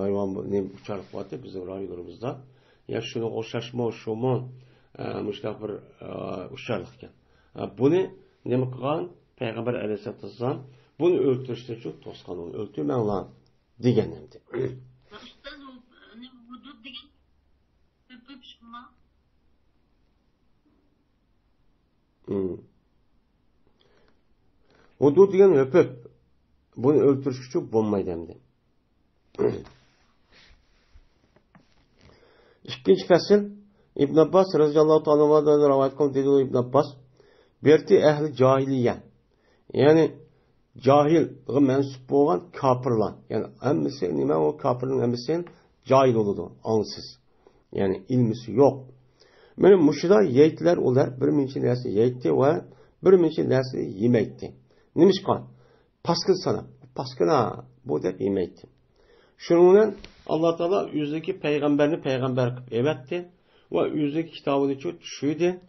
Speaker 1: hayvan nim uçarlık vardı bizim rayonumuzda. Ya şunu oşaşma şumu müştaq bir uçarlık ekan. Bunu nima qilgan Peygamber Aleyhisselatü Vesselam bunu öldürüşte çok tosqan onu öldürmenglar deganimdi. Hudud degan öpüp bunu öldürüş çok bulmaydı demdi. İkinci fasıl İbn Abbas radıyallahu ta'ala anhu'dan rivayet kıldı dedi İbn Abbas berti ehli cahiliye. Yani cahil mensup olan kafirlar. Yani hemmisi nima o kafirin hemmisi cahil oludu, ansız. Yani ilmisi yok. Benim muşida yeytler olar bir minçi nersi yeytti ve bir minçi nersi yemekti. Nimişkan? Paskın sana. Paskına bu dep yemekti. Şununla Allah Teala yüzdeki peygamberini peygamber kıp evetti ve yüzdeki kitabını çok düşürdü.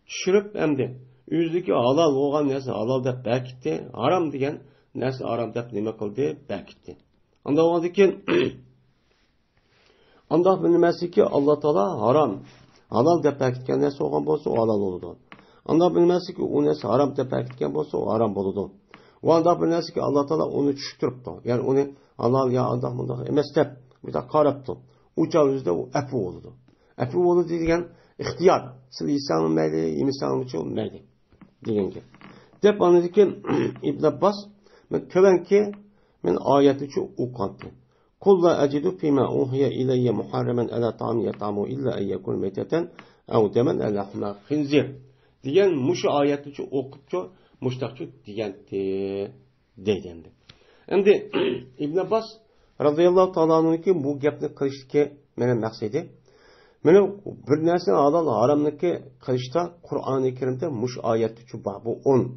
Speaker 1: Düşürüp hem de yüzdeki halal olan nersi halal dep bekitti. Haram degen nersi haram dep nime kıldı bekitti. Anda oldu ki anda bilmesi ki Allah Teala haram halal dep bekitken nersi olan bolsa o halal oldu. Anda bilmesi ki o nersi haram dep bekitken bolsa o haram oldu. O anda bilmesi ki Allah Teala onu düşürüptü. Yani onu halal ya anda bunda emes dep bir de qaraptı. Uca yüzde o efu oldu. Efu oldu degen ihtiyar. Siz İsa'nın meyli, İsa'nın için meyli. Degen ki. Dep anladı ki İbn Abbas men kövenki men ayeti çok uqantı. Kulla acidu fima uhiya ileyye muharremen ala ta'am yat'amu illa en yekun meteten ev demen elahma khinzir. Diyen muşu ayeti çok okup çok muştakçı diyendi deydendi. Hem de İbn Abbas radıyallahu ta'ala anh'ın bu gapni qilishga meni maqsadi mana bir narsa halol haromniki qilishda Qur'oni Karimda mush oyatni chu bu 10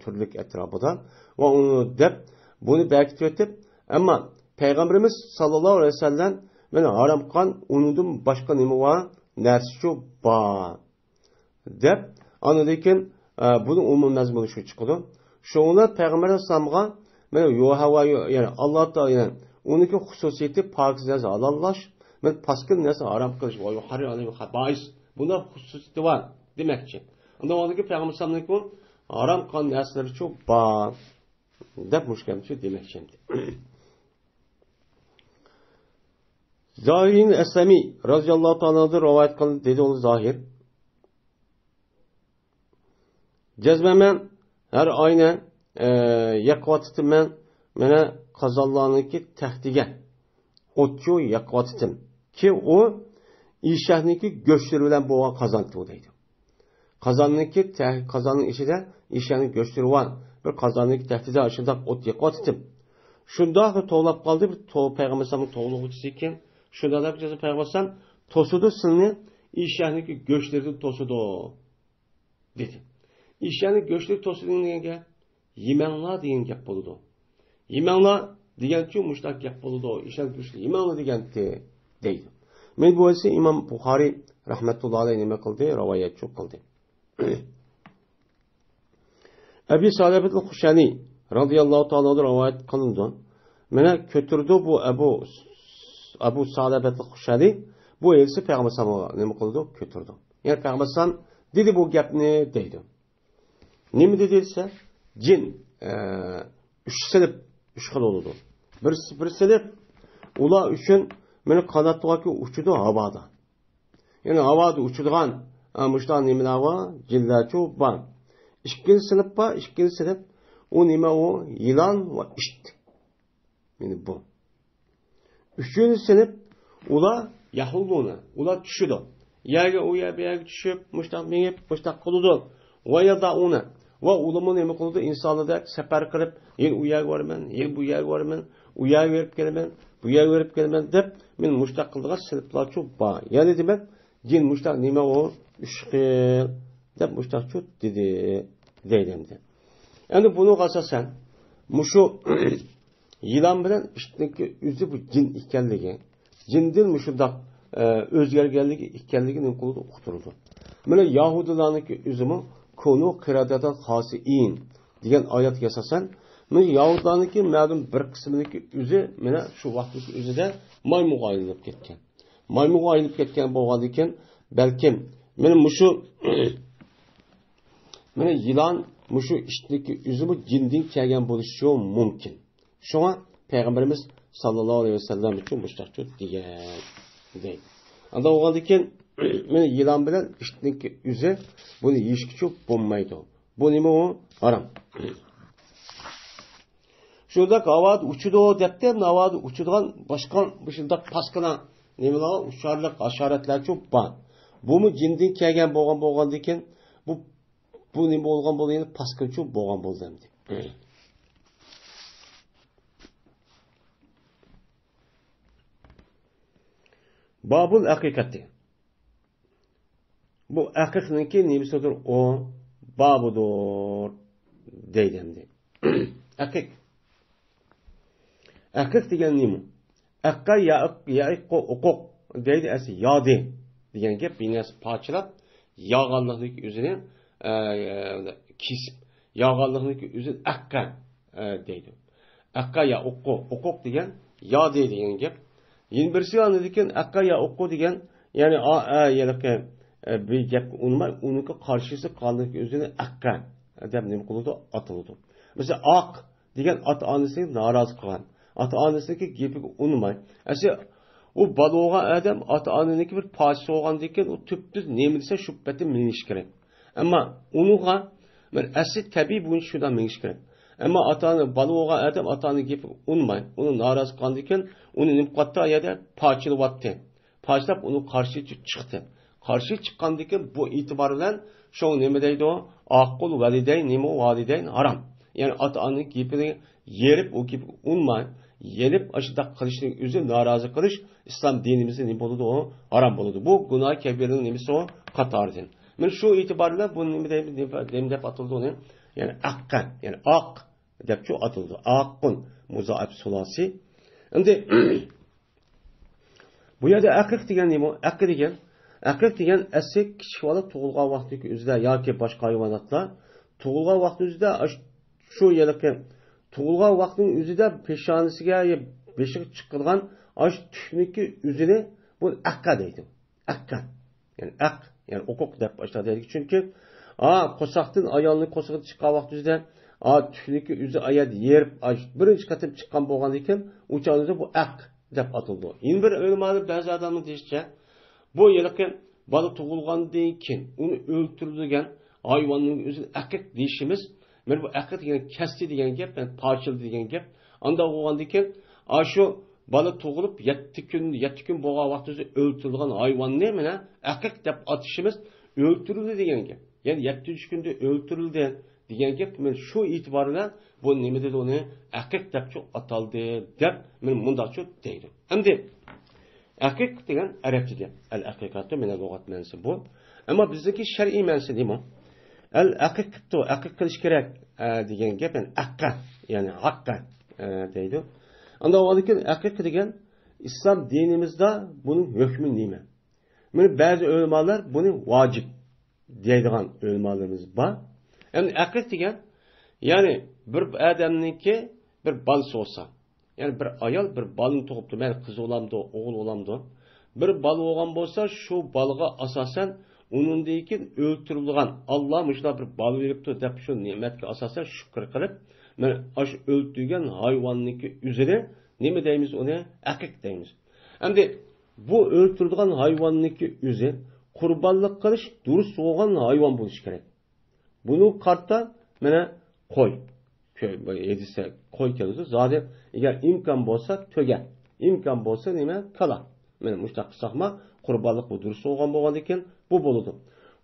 Speaker 1: turlik atrofida va uni deb buni bekitib o'tib ammo Peygamberimiz sallallahu aleyhi ve sellem mana harom qilgan unidan boshqa nima bor narsa chu bor deb anadikin buni umum mazmuni shu chiqadi. Shuni Peygamber sallamga mana yo'hava yani Alloh taolo yani uniki xususiyati pokiza halollash, men paskin narsa harom qilish va yuharri alayhi habais. Bunda xususiyati bor demakchi. Unda oldiki Peygamber sallamga harom qilgan narsalar chu bor deb mushkamchi demakchi. Zahirin Eslami radıyallahu ta'ala'da rivayet kıldı dedi onu Zahir. Cezmemen her ayna yakvatıtım ben mene kazallarınki tehtige otçu yakvatıtım ki o işahniki göçleri bilen boğa kazantı deydi. Kazanın içi de işahning göçleri var. Bir kazanınki tehdide aşında ot yakvatıtım. Şunda toğlap kaldı bir Peygamber'in toğluğu uçusu ki şunda da bir cezı Peygamber'in tosudu sınırı işahniki göçleri tosudu dedi. İşahniki göçleri tosudu diye yemenla deyen gap boludu. Yemenla degan chu mushtaq gap boludu. İşahniki göçleri yemenla degan deydi. Men bu esa İmam Buxoriy rahmatullohi alayhi nima qildi? Rivoyat qildi. Abi Salabet al-Xushani radıyallahu ta'ala rivayet qilindi. Mene kötürdü bu Abu Salabet al-Xushani bu elsi Peygamber sallallahu nima qildi? Kötürdü. Yani Peygamber dedi bu gapni deydi. Nima dedilse cin üç xil oldu. Bir sebep ular üçün meni qanatdagi uçudu havada. Yani havada uçudigan muştan nimalar var? Jinlarchu bor. İkinci sınıf o nima o? Yılan ve işt. Yani bu. Üçüncü sınıf ular yahulluna. Ular düşüdü. Yerge o yer bir yerge düşüp muştan minip muştan kılıdı. Ve ya da ona. Ve ulumun nima kılıdı? İnsanı da sefer kılıp yen u yer varmen, yen bu yer varmen, u yer verip gelemen, bu yer verip gelemen dep men muştan kıldığa sınıflar çok var. Yani demek cin muştan nima o? Üç xil dep muştan çok dedi. Deylemdi. Yani bunu qasasan, muşu yılan bilen işteki yüzü bu cin ikenligi, cindin muşudaq özgergenligi ikenligini quludu uqturdu. Mana Yahudilarniki yüzümü konu qiradada xasiin degan oyat yasasan, mana Yahudilarniki ma'lum bir qismidagi yüzü mana shu vaqtdagi yüzida maymuga aylanib ketgan. Maymuga aylanib ketgan bo'lgandan keyin balkim mana mushu mana yılan muşu işteki üzümü cindin kelgen buluşu mümkün. Şuna Peygamberimiz sallallahu aleyhi ve sellem için muştakçı diyen deydi. Anda oğaldaki mana yılan bilen işteki üzü bunu yiyişki çok bulmaydı. Bu nima o? Haram. Şurada havad uçudu depte havad uçuduğun başka bışında paskana nimalar uçarlık aşaretler çok var. Bu mu cindin kelgen boğan bu nima olgan bo'lgani pasqinchu bo'lgan bo'ldi. Babul haqiqati. Bu haqiqatniki nimasidir o babudur deydi. Haqiq. Haqiq degan nima? Aqqa ya'iqu uquq deydi asi yodi degan gap binas parchalab yog'anlikning o'zini kesip yağanlığındaki üzün akka deydi. Akka ya okku degen ya deydigen gap. Yeni birisi anladıyken akka ya okku degen yani yalaka bir gap unma unuka karşısı kanındaki üzerine akka deb nima qildi atıldı. Mesela ak degen ata anasını narazı kılan. Ata anasındaki gapiga unmay. Asi o baloğa adam ata anasındaki bir parçası olgan deken o tüptüz nemi dese şüpheti miniş gerek. Ama unuğa ben asit tabi bunu şuradan meniş gerek. Ama atanı balığa adam atanı gibi unmay. Onu naraz kandıkken onu nimqatta ayada parçalı vattı. Parçalap onu karşı çıktı. Karşı çıkandıkken bu itibarla şu neme deydi o? Akkul valideyn nemo valideyn haram. Yani atanı gibi yerip o gibi unmay. Yenip aşıda kılışın üzü narazı kılış İslam dinimizde ne buludu o? Haram buludu. Bu günah kebirinin nemisi o? Katardır. Men şu itibarla bu nima atıldı onun. Yani akka, yani ak deb şu atıldı. Akkun muzaaf sulasi. Endi bu yerda aqiq degan nima? Aqiq degan asik kichik bola tug'ilgan vaqtdagi o'zida yoki boshqa hayvonotlar tug'ilgan vaqt o'zida shu yerga tug'ilgan vaqtning o'zida peshonasiga beshiq chiqilgan ash tushniki o'zini bu aqqa deydi. Aqqa. Yani aq yani hukuk deb başladı. Çünkü qo'saqdan ayolni qo'saqdan chiqqan vaqtida tufniki o'zi ayad yerib birinchi qatim chiqqan bo'lgan ekan, o'chog'ida bu aq deb atildi. Endi bir o'lmadi ba'zi odamlar deyishcha, bu yilqi bola tug'ilgandan keyin uni o'ltirilgan hayvanın özünü akik deyişimiz, men bu akik degan kesdi degan gap, men parçaldı degan gap. Anda bo'lgandan aşu bala tug'ilib 7 kun bo'lgan vaqtida o'ltirilgan hayvonni mana akik deb atishimiz o'ltirildi degan gap. Ya'ni 7-kunda o'ltirildi degan gap. Men shu e'tibor bilan bu nima dedi uni akik deb ataldi deb men mundaqcha deydi. Endi akik degan arabcha gap. Al aqiqatu men lug'at ma'nosi bu. Ammo bizdagi shar'iy ma'nosi nima? Al aqiqatu aqiq qilish kerak degan gap, yani aqqa, ya'ni haqqa deydi. Anda oldiki aqiq degan İslam dinimizde bunun hükmü nima? Mana bazı ulamalar bunu vacip deydigan ulamalarımız var. Yani aqiq degan, yani bir adamniki bir balası olsa, yani bir ayol bir balını tug'ibdi, men qiz olamdi, o'g'il olamdi. Bir bal bo'lgan bo'lsa, shu balga asosan uningdagi o'ltirilgan Allah mushla bir bal beribdi deb shu ne'matga asosan shukr qilib, men ash o'ltirgan hayvonniki üzeri nima deymiz uni? Aqiq deymiz. Endi bu o'ltirilgan hayvonniki o'zi qurbonlik qilish durust bo'lgan hayvon bo'lishi kerak. Buni qarta mana qo'y. Yedise qo'y keladi. Zaten eğer imkon bo'lsa to'ga. İmkon bo'lsa nima? Kala. Mana mushtaq qilsaqma qurbonlik bu durust bo'lgan ekan, bu bo'ladi.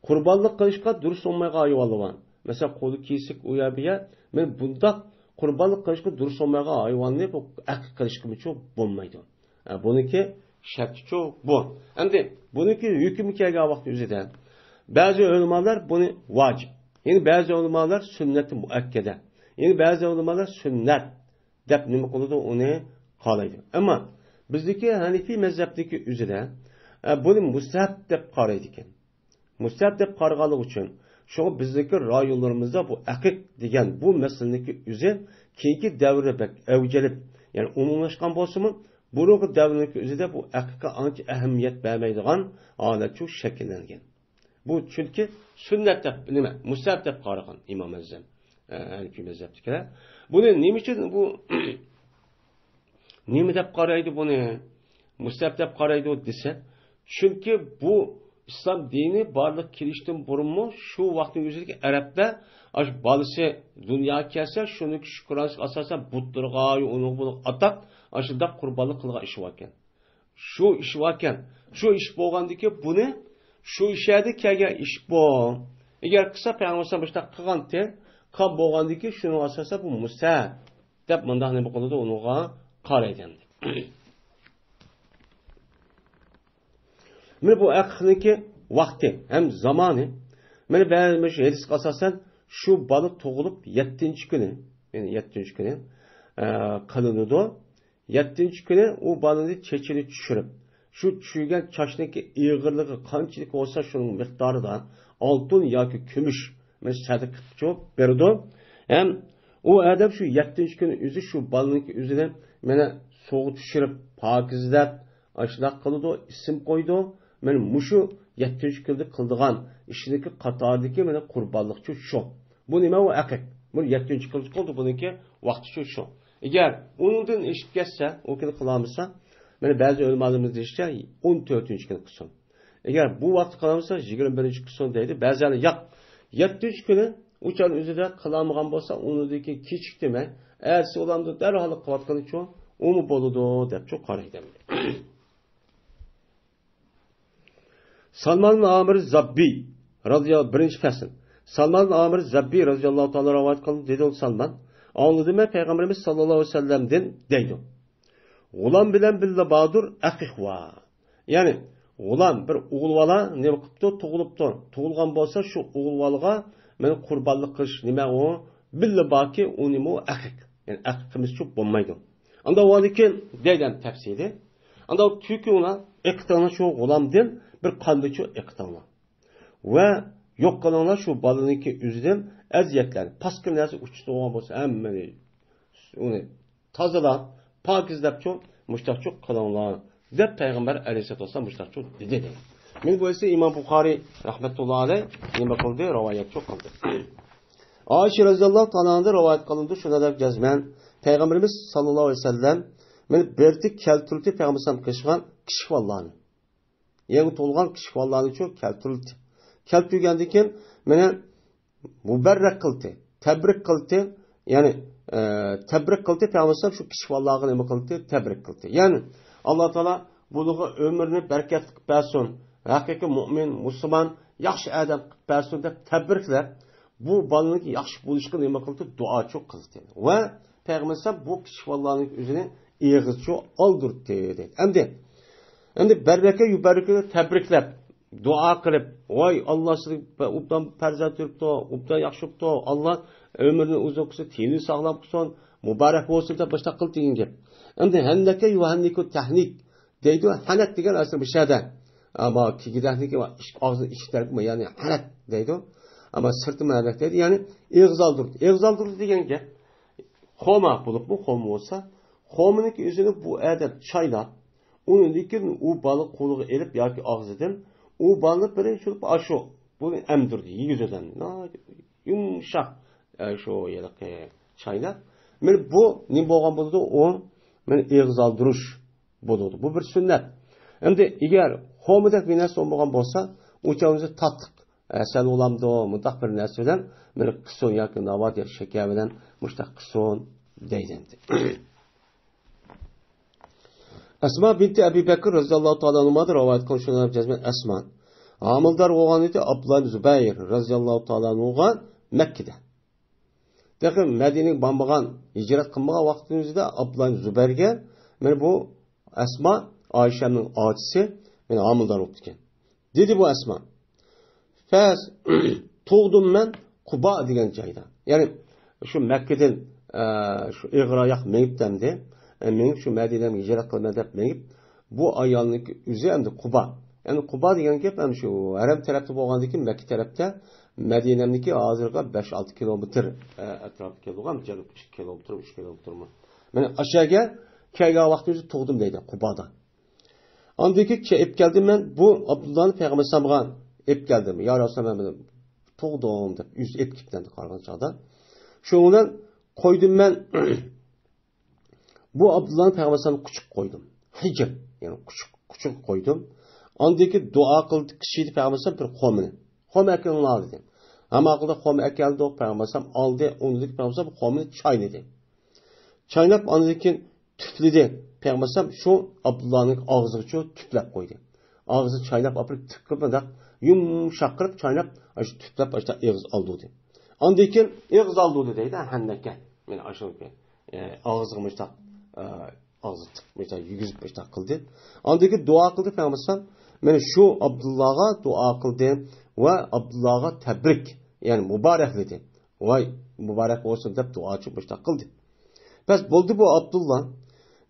Speaker 1: Qurbonlik qilishga durust olmayga hayvonlar. Mesela qo'li kesik uyabiya, men bundaq qurbonlik qilishga durust olmayga hayvonni bu aqiq qilishga çok bo'lmaydi. Buniki sharti çok bu. Endi buniki hukmi kelgan vaqt o'zida ba'zi ulamalar buni vacip. Yani bazı ulamalar sünnet-i muakkada. Yani bazı ulamalar sünnet deb nima qiladi uni qalaydi. Ammo bizdeki Hanifi mezhepdeki üzere bunu mustahab deb qaraydi ekan. Mustahab deb qaragani uchun şu bizdeki rayonlarımızda bu aqiq degan bu meseleniki üze keyingi davrda bak avjalib, yani umumlashgan bo'lsa-mu, burungi davrdagi o'zida bu aqiqqa ancha ahamiyat bermaydigan holat shu shakllangan. Bu chunki sunnat deb nima, mustahab deb qaragan Imom Azam, Hanifi mazhabdagilar. Buni nima uchun bu nima deb qaraydi buni? Mustahab deb qaraydi desa, chunki bu İslam dini barlık kirişten burunmu şu vaktin üzerindeki Arap'ta aş balısı dünya kelse şunu şükranlık asasen butlarga onu bunu atak aşında kurbanlık kılga işi varken. Şu iş varken şu iş boğandaki bunu şu işerde kege iş bu. Eğer kısa peygamber başta kıgan te kan boğandaki şunu asasen bu musa dep mındak ne bu konuda onuğa qaraydı. Mana bu aqiqniki vaqti hem zamanı. Mana bazı hadis asasen şu balık tug'ilib 7-chi kuni, yani 7-chi kuni qilinadi. 7-chi kuni u balani chechini tushirib, shu tushirgan chashniki ig'irligi qanchalik bo'lsa shuning miqdorida oltin yoki kumush men sadaqa qilib berdi. Ham u adam shu 7-chi kuni o'zi shu balaniki o'zidan mana so'g'i tushirib, pokizlab, ashlaq qildi, ism qo'ydi. Men muşu 7-chi kunda qildigan ishidagi qatordagi mana qurbonlik shu. Bu nima u aqiq? Bu 7-chi kunda qildi buniki vaqti shu. Agar undan eshib ketsa, o kuni qilamasa, mana ba'zi ulamalarimiz deyishcha 14-chi kunda qilsin. Agar bu vaqt qilamasa 21-chi qilsin deydi. Ba'zilari yo'q. 7-chi kuni uchan o'zida qilamagan bo'lsa, unidagi kechik demay, ersi olamdi darhol qilayotganicha u mu bo'ladi deb qaraydi. Salman Amir Zabbi radıyallahu birinci fasıl. Salman Amir Zabbi radıyallahu ta'ala rivayet kıldı dedi Salman. Anladım ben Peygamberimiz sallallahu aleyhi ve sellem'den deydi. Ulan bilen billa badur aqiq va. Yani ulan bir oğul vala ne qıptı tug'ilibdi. Tug'ilgan bo'lsa shu oğul valaga men qurbonlik qilish nima o billa baki unimo aqiq. Yani aqiqimiz çok bo'lmaydi. Anda o'diki deydan tafsiri. Anda çünkü ona iqtana şu ulamdan bir qandıçı iqtana. Ve yok kalanlar şu balınınki üzüden eziyetler. Paskın neresi uçtu olan bolsa hemen onu tazala, pakizlep çok, müştak çok kalanlar. Zeb Peygamber aleyhisselatü vesselam müştak çok dedi. Men bu ise İmam Bukhari rahmetullahi aleyh nima qildi? Rivayet çok qildi. Ayşe radhiyallohu ta'ala rivayet qilindi shuna deb jazman Peygamberimiz sallallohu aleyhi ve sellem men bertik keltirdi Peygamberimiz qilgan kishi vallarni. Yangi to'lgan kishi vallarni çok keltirdi. Keltirgandan keyin meni mubarrak qildi, tabrik qildi. Ya'ni tabrik qildi, payg'ambar shu kishi vallohga nima qildi? Tabrik qildi. Ya'ni Alloh taolo bularga umrni barakatli qilib bersin. Haqiqiy mu'min, musulmon, yaxshi odam qilib bersin deb tabriklab, bu bolaning yaxshi bo'lishga nima qildi? Duo çok qildi. Va payg'ambar bu kishi vallohning o'zini eg'izcha oldirdi dedi. Endi baraka yubaraka tabriklab, duo qilib, voy Alloh sizga ubdan farzand turibdi, ubdan yaxshi turibdi, Alloh ömrünü uzun kılsın, tini sağlam kılsın, mübarek olsun da başta kıl deyin gibi. Hem de hendeke yuhanniku tehnik deydi, hanet degen aslında bir şeyden. Ama ki tehnik var, ağzı işler mi yani hanet deydi. Ama sırtı hanet deydi, yani egzaldırdı. Egzaldırdı degen gibi, xoma bulup mu, xoma olsa, xomanın ki üzerine bu edep çayla, onun dikin o balık koluğu elip ya ki ağzıdan, o balık böyle şurup aşı, bunu emdirdi, yüzüden, yumuşak. Şu yıllık çayla. Men bu ne boğan buldu o men egzaldırış buldu. Bu bir sünnet. Hem de eğer homidak bir narsa olmagan bolsa, uçağımızı tattık. Sen olamdı o mutlak bir narsadan men kıson yakın avat ya şeker bilen muştak kıson deydendi. Esma binti Ebi Bekir radıyallahu ta'ala anhu'dan rivayet kılışılan cezmen Esma. Amildar oğlan idi Abdullah Zübeyir radıyallahu ta'ala anhu'dan Mekke'de. Bakın Medine'nin bambagan hicret kılmağa vaktimizde Abdullah Zübeyir'ge ben bu Esma Ayşe'nin ağacısı beni amildar okudken. Dedi bu Esma. Fez tuğdum ben Kuba diyen cayda. Yani şu Mekke'den şu İğrayak menip demdi. Menip şu Medine'nin hicret kılmadı hep menip. Bu ayağının üzerinde Kuba. Yani Kuba diyen ki ben şu Harem tarafta boğandaki Mekke tarafta Medine'mdeki hazırga 5-6 kilometre etrafı kilogram, canım 2 kilometre, 3 kilometre mu? Ben aşağıya kayga vaktimizi tuğdum deydi Kuba'da. Andaki ep geldim ben bu Abdullah'ın Peygamber Sam'gan ep geldim. Ya Resulallah ben tuğdum deyip yüz ep kitlendi kargan çağda. Şundan koydum ben bu Abdullah'ın Peygamber Sam'ı küçük koydum. Hicr yani küçük koydum. Andaki dua kıldı kişiydi Peygamber Sam bir komini. Xom ekelini aldı dedi. Ama akılda xom ekeldi o peygambersam aldı onu dedi peygambersam xomini çaynadı. Çaynap anıdaki tüfledi. Peygambersam şu Abdullah'ın ağzını şu tüflep koydu. Ağzı çaynap apır tıkkıp da yumuşak kırıp çaynap şu tüflep başta ağız aldı dedi. Anıdaki ağız aldı dedi. Hendeke. Yani aşağı ağzını başta ağzı tıkmışta yüzüp başta kıldı. Anıdaki dua kıldı peygambersam ben şu Abdullah'a dua kıldı. Ve Abdullah'a tebrik yani mübarek dedi. Vay mübarek olsun deyip dua çıkmışlar kıldı. Pes buldu bu Abdullah.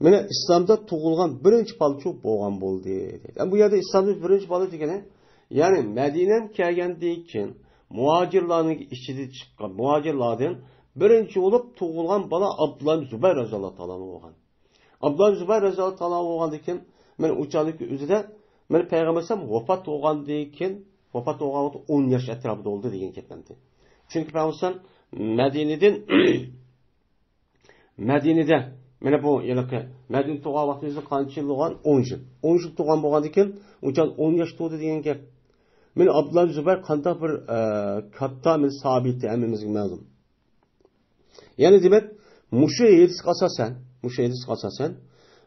Speaker 1: Mene İslam'da tuğulgan birinci balı çok boğan buldu. Yani bu yerde İslam'da birinci balı degene yani Medine'm kelgendiği için muhacirlerin içinde çıkan muhacirlerden birinci olup tuğulgan bana Abdullah Zübeyir radıyallahu ta'ala olgan. Abdullah Zübeyir radıyallahu ta'ala olgan diken men uçanlık üzere men peygambersem vefat olgan diken vefat olgan 10 yaş etrafında oldu diyen ketlendi. Çünkü Peygamber Medine'de mana bu yılki Medine tuğan vaktimizde qancha yıl olgan 10 yıl. 10 yıl tuğan bolgan ekan, uçan 10 yaş to'ldi degan gap. Men Abdullah Zübeyir qanday bir katta men sabitdi hammamizga ma'lum. Yani demek mushu hadis asasan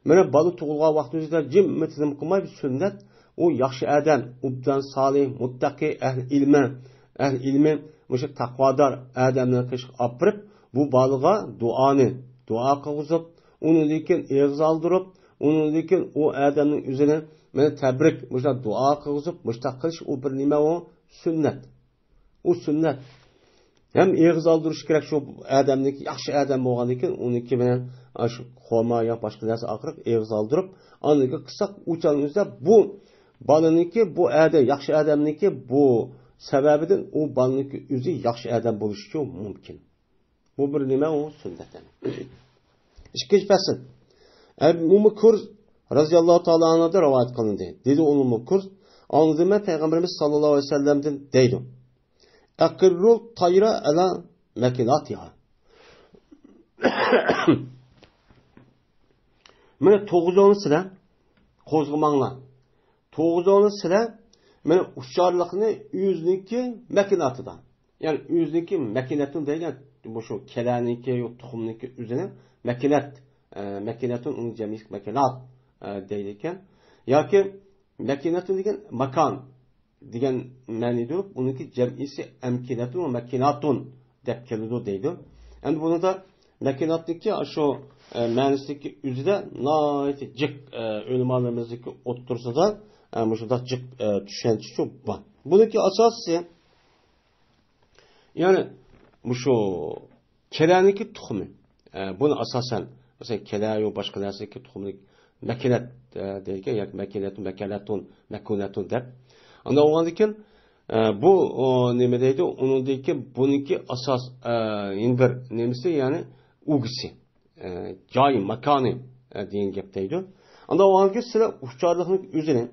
Speaker 1: mana bola tug'ilgan vaqtimizda jimmitizm qilmay bir sunnat o yaxshi adam, ubdan salih, muttaqi, ahl ilmi, mushu taqvodor odamlarni qishib olib bu bolaga dua qilg'izib, uni lekin eg'iz oldirib, uni lekin o odamning o'zini men tabrik, mushu dua qilg'izib, mushtaq qilish u bir nima o sunnat. O sunnat. Hem eg'iz oldirish kerak shu odamniki yaxshi odam bo'lgan ekan, uniki bilan shu xoma yo boshqa narsa aqirib eg'iz oldirib, aniga qilsak o'chanimizda bu balaniki bu adam yaxshi odamniki bu sababidan o balaniki o'zi yaxshi odam bo'lishi mumkin. Bu bir nima o sunnat. İkinci fasl. Ummu Kurz radhiyallohu ta'ala anhadan rivoyat qilindi. Dedi Ummu Kurz, anladım ben Peygamberimiz sallallahu aleyhi ve sellem'den deydi. Aqirrul tayra ala makinatiha. Mene 9 sizlar qo'zg'amanglar. 9 sizlar mene ushorliqni o'ziniki makinatidan. Yani yüzdeki mekinetun degan bu şu kelaniki yok tuxumniki üzerine mekinet mekinetun onun cemisi mekinat deydiken ya ki mekinetun degan makan degan ma'nidir. Uniki cemisi emkinetun ve mekinatun deb keladi deydi. Yani bunu da mekinatniki şu ma'nisidagi üzerinde nayet cık ölümanlarımızdaki otursa da bu şurada cık düşünce çok var. Bununki asası yani bu şu kelaniki tuxumi. Bunu asasen mesela kelayo başka narsadaki tuxumlik makinet deyken ya makinetun deb. Anda oğandikin bu neme deydi? Onundaki bununki asas bir nemisi yani ugisi. Cay makanı deyen gepteydi. Anda oğandikin sizler uçarlığının üzerine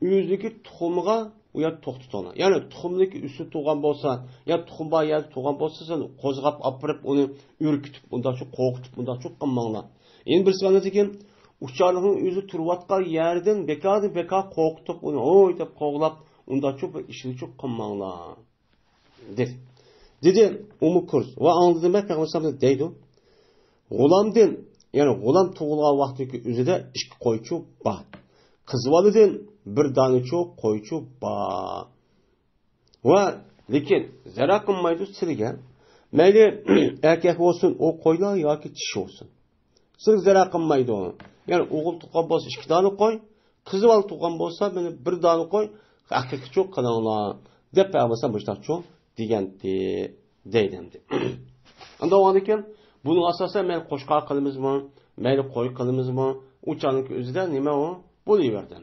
Speaker 1: yüzdeki tuxumuga uyat to'xtatona. Ya'ni tuxumniki üstü tug'an bo'lsa, ya tuxumba yer tug'an bo'lsa, sen qo'zg'ab apirib uni urkitib, unda shu qo'rqitib, unda shu qilmanglar. Endi bir sig'andan keyin ucharlikning o'zi turayotgan yerdan bekor qo'rqitib, uni oy deb qo'g'lab, unda shu ishni shu qilmanglar. Dedi umu kurs va andidan payg'ambar deydi. G'ulamdan, ya'ni g'ulam tug'ilgan vaqtdagi o'zida ikki qo'ychu bor. Qizvalidan bir danicho qo'ychu bor. Va lekin zarar qilmaydi sizga. Mayli erkak bo'lsin, o qo'ylar yoki tishi bo'lsin. Siz zarar qilmaydi. Ya'ni o'g'il tug'an bo'lsa ikki dona qo'y, qizval tug'an bo'lsa meni bir dona qo'y, haqiqiy qilinglar deb payg'ambar boshqacha degandi deydi. Unda o'ndikin buni asosan men qo'shqar qilamizmi, mayli qo'y qilamizmi, uchaning o'zida nima u bo'laverdi.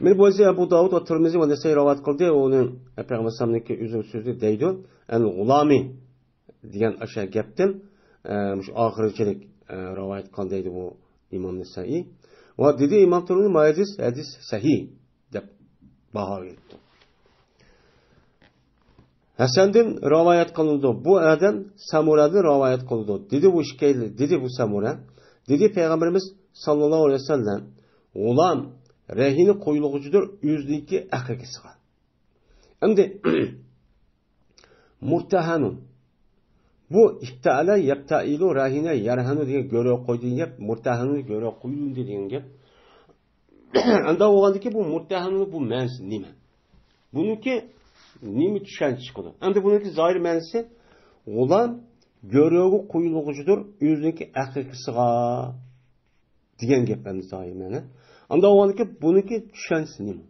Speaker 1: Men bo'lsa Abu Davud va Tirmizi va Nasai rivoyat qildi, uning payg'ambarning uzun so'zi deydi, an g'ulami degan o'sha gapdan shu oxirchilik rivoyat qildi bu Imom Nasai va dedi Imom Tirmizi hadis sahih deb baho berdi. Hasandan rivoyat qilindi. Bu adam Samuradan rivoyat qildi. Dedi bu ishkayli, dedi bu Samura. Dedi payg'ambarimiz sallallohu alayhi vasallam, "G'ulam rahini qo'yilguchidir o'zniki haqiqisiga." Endi murtahanun. Bu iftala yaptailu rahina yarhanu degan go'ro qo'ydigan gap, murtahanuni go'ro qo'yildi degan gap. Anda o'g'andiki bu murtahanuni bu ma'nosi nima? Buniki nima tushuncha chiqadi? Endi buniki zoir ma'nosi g'ulam go'roga qo'yilguchidir o'zniki haqiqisiga degan gap endi zoir ma'no. Anda o'g'andiki buniki tushunchasi nima?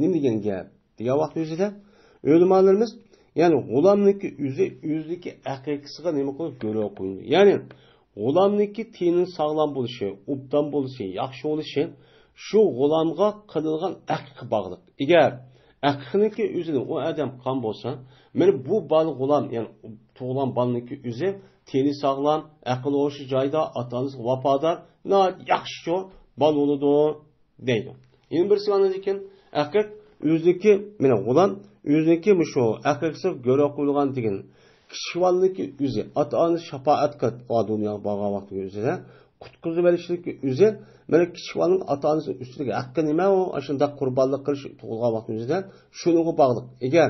Speaker 1: Nima degan gap? Degan vaqt o'zida o'limalarimiz ya'ni g'ulamniki o'zniki haqiqisiga nima qilib go'roga qo'yildi. Ya'ni g'ulamniki tinin sog'lom bo'lishi, obdan bo'lishi, yaxshi bo'lishi shu g'ulamga qilingan haqiqi bog'liq. Agar haqiqniki o'zini o adam qon bo'lsa, men bu bal g'ulam, ya'ni tug'ilgan balniki o'zi tini sog'lom, aqli o'sha joyda, ota-onasi vafodor, yaxshi bal bo'ladi deydi. Endi bir sig'andan keyin haqiq o'zniki, mana g'ulam o'zniki shu haqiqasi go'ro qo'yilgan degan kishvalniki o'zi ota-onasi shafaat qilib o dunyoga borgan vaqtida o'zida qutqizib berishlik o'zi mana kishvalning ota-onasi ustiga haqqi nima u shunda qurbonlik qilish tug'ilgan vaqt o'zida shunga bog'liq. Agar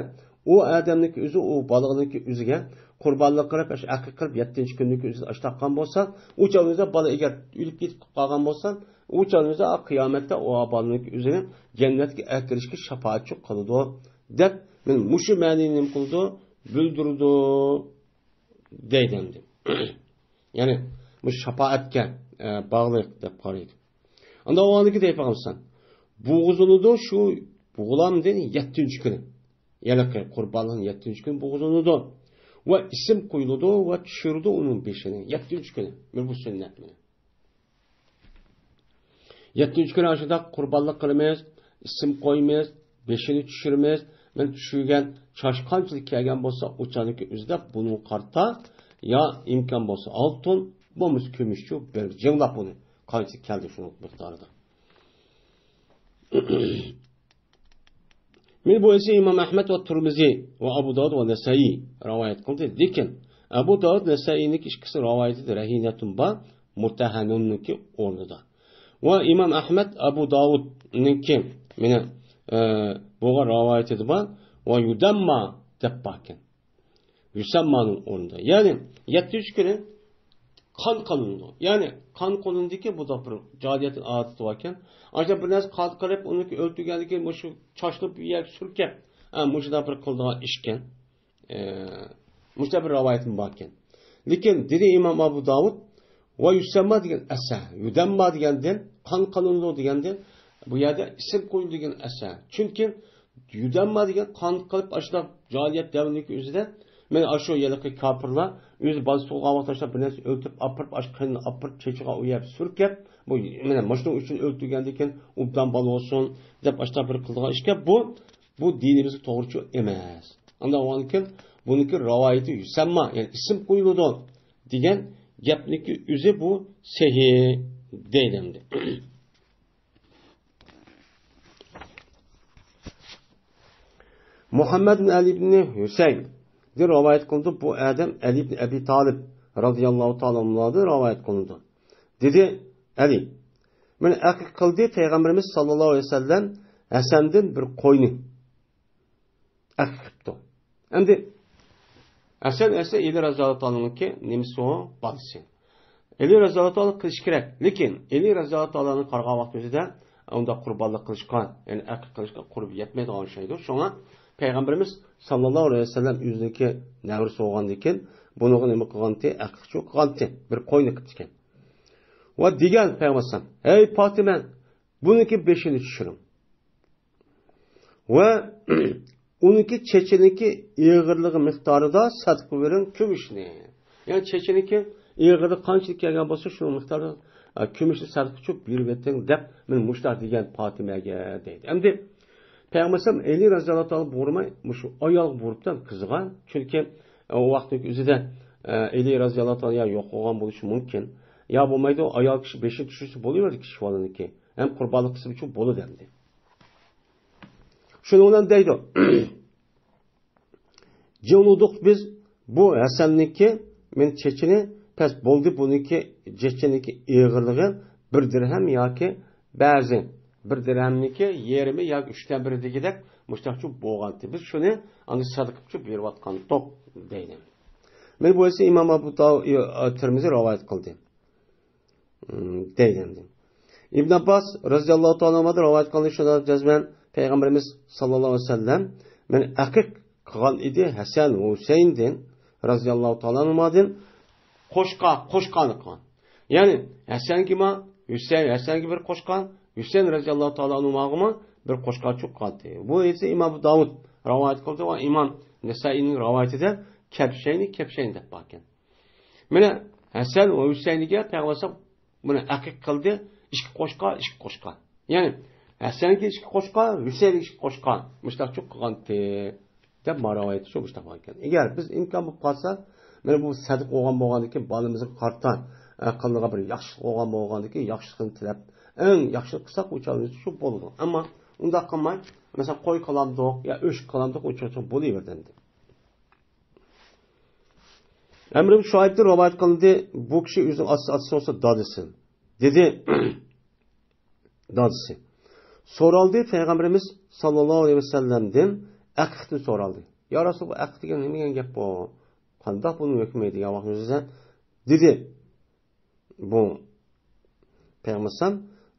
Speaker 1: u odamniki o'zi u baliqniki o'ziga qurbonlik qilib haqqi qilib 7-kunlik o'zida ashtaqqan bo'lsa, u chog'da bola agar o'lib ketib qolgan bo'lsa, u chog'da qiyomatda o bolaniki o'zini jannatga kirishga shafaatchi qiladi deb men mushu ma'noni nim qildi, bildirdi deydi. Ya'ni bu shafaatga bog'liq deb qaraydi. Unda o'niki deb qolsan. Bo'g'iziladi shu bo'g'lamdan 7-kuni. Ya'ni qurbonning 7-kuni bo'g'iziladi. Va ism qo'yiladi va tushirdi uning beshini 7-kuni. Men bu sunnat meni. 7-kuni ashada qurbonlik qilamiz, ism qo'yamiz, beshini tushiramiz. Men tushirgan chashqanchilik kelgan bo'lsa, o'chaniki o'zida buni qarta ya imkon bo'lsa oltin, bo'lmasa kumushchu bir jinglab buni qancha keldi shuni miqdorida. Men bu esa Imom Ahmad va Tirmizi va Abu Davud va Nasai rivoyat qildi. Lekin Abu Davud Nasai'niki ikkisi rivoyatida rahinatun ba murtahanunniki o'rnida. Va Imom Ahmad Abu Davudniki meni buga rivoyat edib va yudamma deb bakken. Yusammanın o'rnida. Ya'ni 700 kuni qon qilindi. Ya'ni qon qilindiki bu da bir jadiyat odati ekan. Aşda bir narsa qon qilib uni o'ltirgandan keyin shu chochlib yak surkab, mushda bir qildigan ishkan. Mushda bir rivoyat bor ekan. Lekin dedi İmam Abu Davud va yusamma degan asa, yudamma degandan qon qilindi degandan bu yerda ism qo'yilgan asa. Chunki yudamma degan qon qilib ashda jadiyat davriniki o'zida men aşu yerlikki kafirlar o'zi balsi to'lgan vaqtda bir narsa o'ltirib, apirib, ashqini apirib, chechiga uyab surkab, bu mana mashnu uchun o'ltirgandan keyin ubdan bal olsun deb ashta bir qildigan ishga bu dinimizga to'g'ri emas. Unda o'nkin buniki rivoyati yusamma, ya'ni ism qo'yiladi degan gapniki o'zi bu sahih deyiladi. Muhammed ibn Ali ibn Hüseyin bir rivayet kıldı. Bu adam Ali ibn Abi Talib radıyallahu ta'ala anhu'dan rivayet kıldı. Dedi Ali, men akik kıldı Peygamberimiz sallallahu aleyhi ve sellem Hasan'dan bir koyunu akik kıldı. Şimdi Hasan ise Ali radıyallahu ta'ala'nın ki nemisi o balisi. Ali radıyallahu ta'ala kılış gerek. Lekin Ali radıyallahu ta'ala'nın karga vakti de onda kurbanlık kılışkan, yani akik kılışkan kurbi yetmedi olan şeydir. Şuna Peygamberimiz sallallahu aleyhi ve sellem yüzündeki nevri soğuğan diken, bunu nemi kılganti, akıkçı kılganti, bir koyunu kıtken. Ve digen Peygamber, ey Fatime, bununki 5'ini düşürün. Ve onunki çeçeniki iğirliği miktarı da sadıkı verin kümüşünü. Yani çeçeniki iğirliği kançılık gelgen bolsa şunun miktarı kümüşünü sadıkı çok bir vetten dep, men muşlar digen Fatime'ye deydi. Hem de Peygamberim Ali razıyallahu ta'ala vurmay, şu ayal vuruptan kızgan. Çünkü o vaktin özüde Ali razıyallahu ta'ala ya yok olan buluşu mümkün. Ya bulmaydı o ayal kişi 5'e düşürse buluyordu kişi falan ki. Hem kurbanlık kısmı için bolu dendi. Şununla deydi. Cevnuduk biz bu Hasan'nınki men çeçini pes boldu bununki çeçeniki iğirliği bir dirhem ya ki bazı bir dirhemniki yerimi ya 3'ten 1 degidek müştahçı boğandı. Biz şunu anı sadıkıpçı bir vatkan tok deydim. Men bu ise İmam Abu Tirmizi rivayet kıldı. Deydim. İbn Abbas radıyallahu ta'ala anhu'dan rivayet kıldı şuna cezmen Peygamberimiz sallallahu aleyhi ve sellem men akik kılgan idi Hasan ve Hüseyin'den radıyallahu ta'ala anhu'dan koşkanı kılgan. Yani Hasan gibi Hüseyin Hasan gibi bir koşkan Hüseyin radıyallahu ta'ala anhu'ma bir koşkan çok kaldı. Bu ise İmam Davud rivayet kıldı ve İmam Nesai'nin rivayeti de kepşeyni dep bakken. Mene Hasan ve Hüseyin'e Peygamber bunu akik kıldı, iki koşkan. Yani Hasan'ki iki koşkan, Hüseyin'ki iki koşkan. Müştak çok kaldı. Dep rivayeti çok müştak bakken. Eğer biz imkan bu kalsa, mene bu sadık olğandaki balımızın karttan kıldığı bir yaxşılık olğandaki yaxşılığını tilep en yaxşı kısak uçağımız şu bolu. Ama onda qılmay, mesela qoy qalamdıq ya öş qalamdıq uçaçıq bolu verdendi. Emrim Şuayb'de rivayet kılındı. Bu kişi yüzün atısı olsa dadısı. Dedi dadısı. Soraldı Peygamberimiz sallallahu aleyhi ve sellem'den akıhtı soraldı. Ya Resul bu akıhtı degen neme gap bu? Qandaq bunun hükmeydi ya vaxtınızda? Dedi bu Peygamber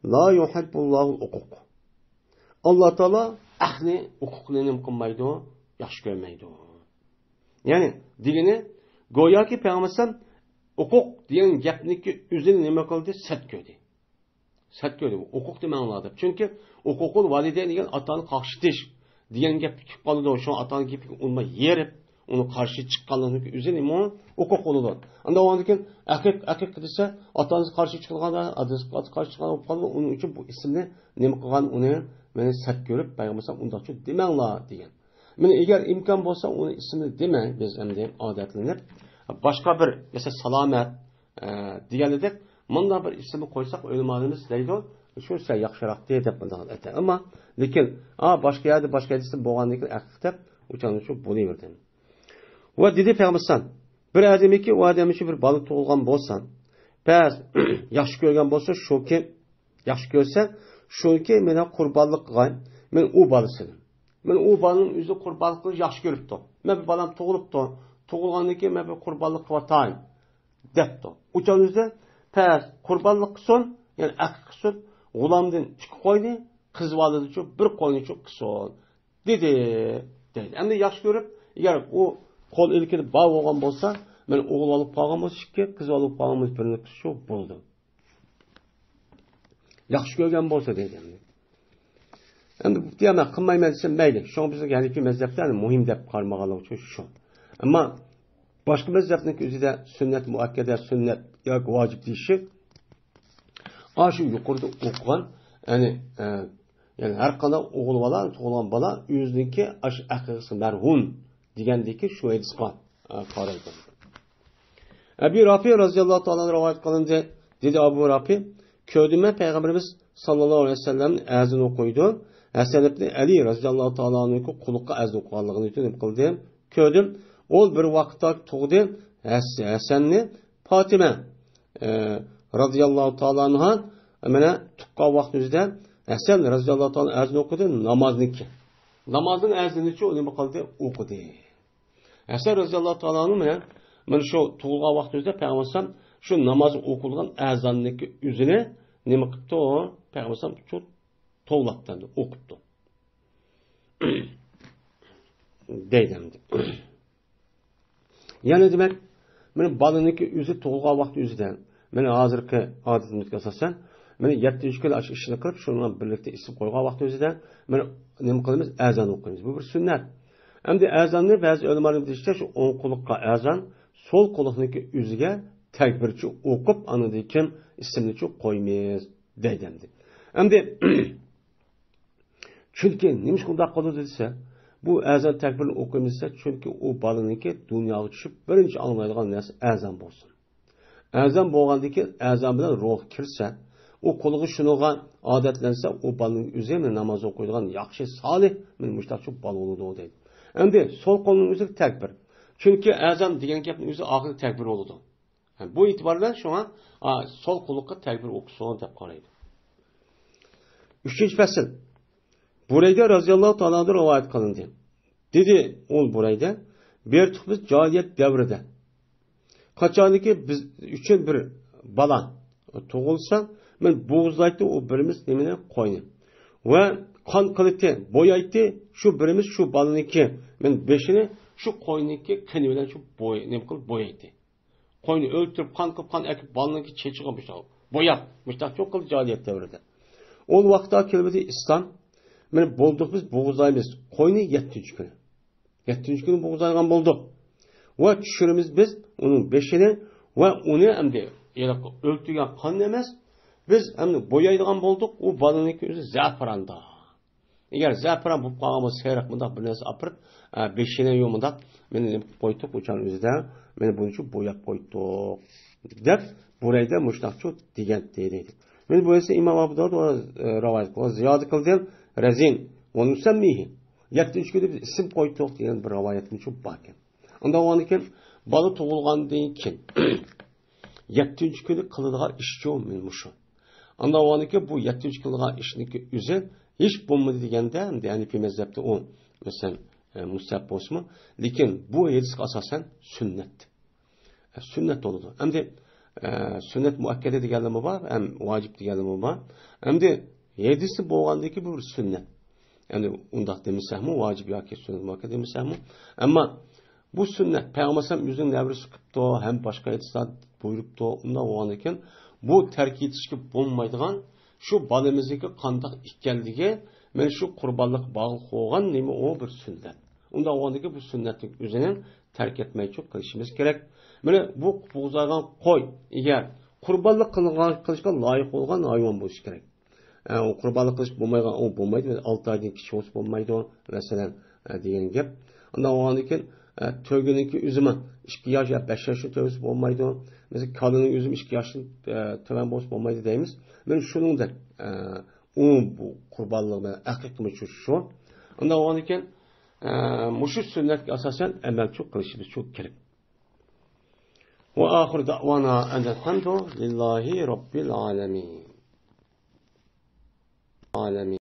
Speaker 1: la yuhibbullahu hukuk. Allah Teala ahli hukuklarını kılmaydı, yaxşı görmeydi. Yani digini goya ki Peygamber hukuk diyen gapniki üzerine nima qildi? Sat gördü. Hukuk demek anladı. Çünkü hukukul valideyn degan atani qarshitish degan gap chiqib qoldi. Şu atani gapiga unma yerib, uni qarshi chiqqanligi üzerine hukuk bo'ladi. Anda ondan keyin akik desa, atanız qarshi chiqilganda, adasi qarshi chiqqan bo'lib, uning uchun bu ismni nima qilgan uni meni sat ko'rib, payg'ambar undaqchi demanglar degan. Meni agar imkon bo'lsa, uni ismini demang, biz endi odatlanib boshqa bir mesela salomat deganidek bunda bir ismini qo'ysak o'lmalarimiz deydi, shuncha yaxshiroq deb aytadi. Ammo lekin boshqa yerda ism bo'lgandan keyin akiftab o'chani shu bo'laverdi. Va dedi Peygamber bir adamiki o adam için bir balık tug'ilgan bo'lsa, pes yaxshi ko'rgan bo'lsa, shuki yaxshi ko'rsa, Şunki meni qurbonlik qilgan, men u bolasini. Men u bolaning o'zi qurbonlik qilib yaxshi ko'ribdi. Men bolam tug'ilibdi. Tug'ilgandan keyin men qurbonlik qilyapman, debdi. O'chanizda past qurbonlik qilsin, ya'ni aqq qilsin, g'ulomdan 2 qo'yni, qiz valadichu 1 qo'yni qilsin, dedi. Endi yaxshi ko'rib, agar u qo'l ilkini bog' bo'lgan bo'lsa, men o'g'il olib qolgan bo'lsa, 2, qiz olib qolgan bo'lsa, birini qilsa bo'ldi. Yaxshi ko'rgan bo'lsa deydi. Endi bu yana qilmayman desam mayli. Shu bizning Hanifiy mazhabdan muhim deb qaramaganlar uchun shu. Ammo boshqa mazhabning o'zida sunnat muakkada, sunnat yoki vojib deyishi shu yuqorida o'qigan, ya'ni har qanday o'g'il bola, tug'ilgan bola o'ziniki aqiqasi marhum degandiki shu hadisga qaraydi. Abu Rafi roziyallohu ta'ala rivoyat qilindi. Dedi Abu Rafi, ko'rdimman payg'ambarimiz sallallohu alayhi vasallamning azini o'qiydi. Hasan ibn Ali roziyallohu ta'alaning quluqqa azini o'qiganligini aytib qildi. Ko'rdim, o bir vaqtda tug'di Hasanni Fatima roziyallohu ta'ala anha mana tuqqan vaqtida Hasan roziyallohu ta'ala azini o'qidi, namozniki. Namozning azinichi nima qildi? O'qidi. Hasan roziyallohu ta'ala mana shu tug'ilgan vaqtida payg'ambar shu namoz o'qilgan azonniki o'zini nima qildi? Payg'ambar shu to'g'latdan o'qibdi. Deydim. Yani demek, benim balınınki yüzü tug'ilgan vaqt yüzüden, meni hozirgi odatimizga asosan, meni 7 kun ishni qilib, shundan birlikda ism qo'ygan vaqt yüzüden, meni nima qilamiz? Azon o'qiymiz. Bu bir sunnat. Endi azonni ba'zi ulamolar deyishcha, shu o'ng quloqqa azon, so'l quloqniki yuziga takbirchi o'qib, anidan keyin ismni qo'ymiz deydi. Endi chunki nima shunday qiladi desa, bu azon takbirini o'qimizsa, chunki u balaniki dunyoga tushib birinchi anglaydigan narsa azon bo'lsin. Azon bo'lgandan keyin azon bilan ruh kirsa, u qo'liga shunuga odatlansa, u balaning o'zini namoz o'qiydigan yaxshi solih, men mushtaqchi bola bo'ladi deydi. Endi so'l qo'lning o'zi takbir. Chunki azon degan gapning o'zi oxir takbir bo'ladi. Bu e'tibordan shunga so'l qo'lga takbir o'qisin deb qaraydi. 3-fasl. Burayda roziyallohu ta'ala rivoyat qilindi. Dedi ol burayda, bertuqmiz jahiliyat davrida. Qachoniki biz uchun bir bala tug'ilsa, men bo'g'izlaydi u birimiz nimani qo'yni. Va qon qiliti, bo'yaydi, shu birimiz shu balaniki, men beshini shu qo'yniki qini bilan shu nima qilib bo'yaydi. Qo'yni o'ltirib, qon qilib, qon akib balaniki chechiga mushaq. Bo'yab, mushaq cho'q qilib jahiliyat davrida. O vaqtda keldi islom. Meni bo'ldik biz bo'g'izlaymiz. Qo'yni 7-kuni. 7-kuni bo'g'izlaygan bo'ldik. Va tushirimiz biz uning beshini va uni endi o'ltirgan qon emas, biz endi bo'yaydigan bo'ldik. U balaniki o'zi za'faranda. Agar za'faran bo'lib qolgan bo'lsa, sayroq bunday bir narsa olib, beshini yo'mida meni qo'ydik o'chan o'zida, meni buni uchun bo'yab qo'ydik deb burayda mushtaqchu degan deydi. Men bu esa Imom Abu Dovud rivoyat qilgan, ziyoda qilgan razin va nusammihi 7 kunda biz ism qo'ydik degan bir rivoyatni shu bor ekan. Unda o'nikin bola tug'ilgandan keyin 7 kuni qiladigan ish yo'q men mushu. Unda o'nikin bu 7 qiladigan ishniki o'zi hech bo'lmadi deganda, ya'ni mazhabda u masalan mustahab bo'lsa, lekin bu hadisga asosan sunnat. Sunnat bo'ladi. Endi sünnet muakkede deganligi bor, ham vojib deganligi bor. Endi hadisi bo'lgandiki bu bir sunnat. Endi undaq demasakmi, vojib yoki sunnat muakkede demasakmi, ammo bu sunnat payg'ambar o'zining navrisi qilibdi, ham boshqa hadislar buyuribdi. Unda bo'lgan ekan, bu tark etishga bo'lmaydigan shu bolamizniki qandoq ekanligi, men shu qurbonlik bog'liq bo'lgan nima o bir sunnat. Unda bo'lgandiki bu sunnatning o'zini tark etmaychi qilishimiz kerak. Mana bu bo'g'izlagan qo'y, agar qurbonlik qilishga loyiq bo'lgan hayvon bo'lishi kerak. O qurbonlik qilish bo'lmaygan, o bo'lmaydi. 6 oydan kichik bo'lsa bo'lmaydi, masalan, degan gap. Undan bo'lgan ekan, to'yguniki o'zimi 2 yosh yoki 5 yoshli to'ysa bo'lmaydi. Masalan, kalining o'zim 2 yoshli to'van bo'lsa bo'lmaydi deymiz. Men shuningdek, u bu qurbonlik bilan aqiqmi shu. Undan bo'lgan ekan, mushu sunnatga asosan amalchi qilishimiz kerak. وآخر دعوانا أن الحمد لله رب العالمين. alemin.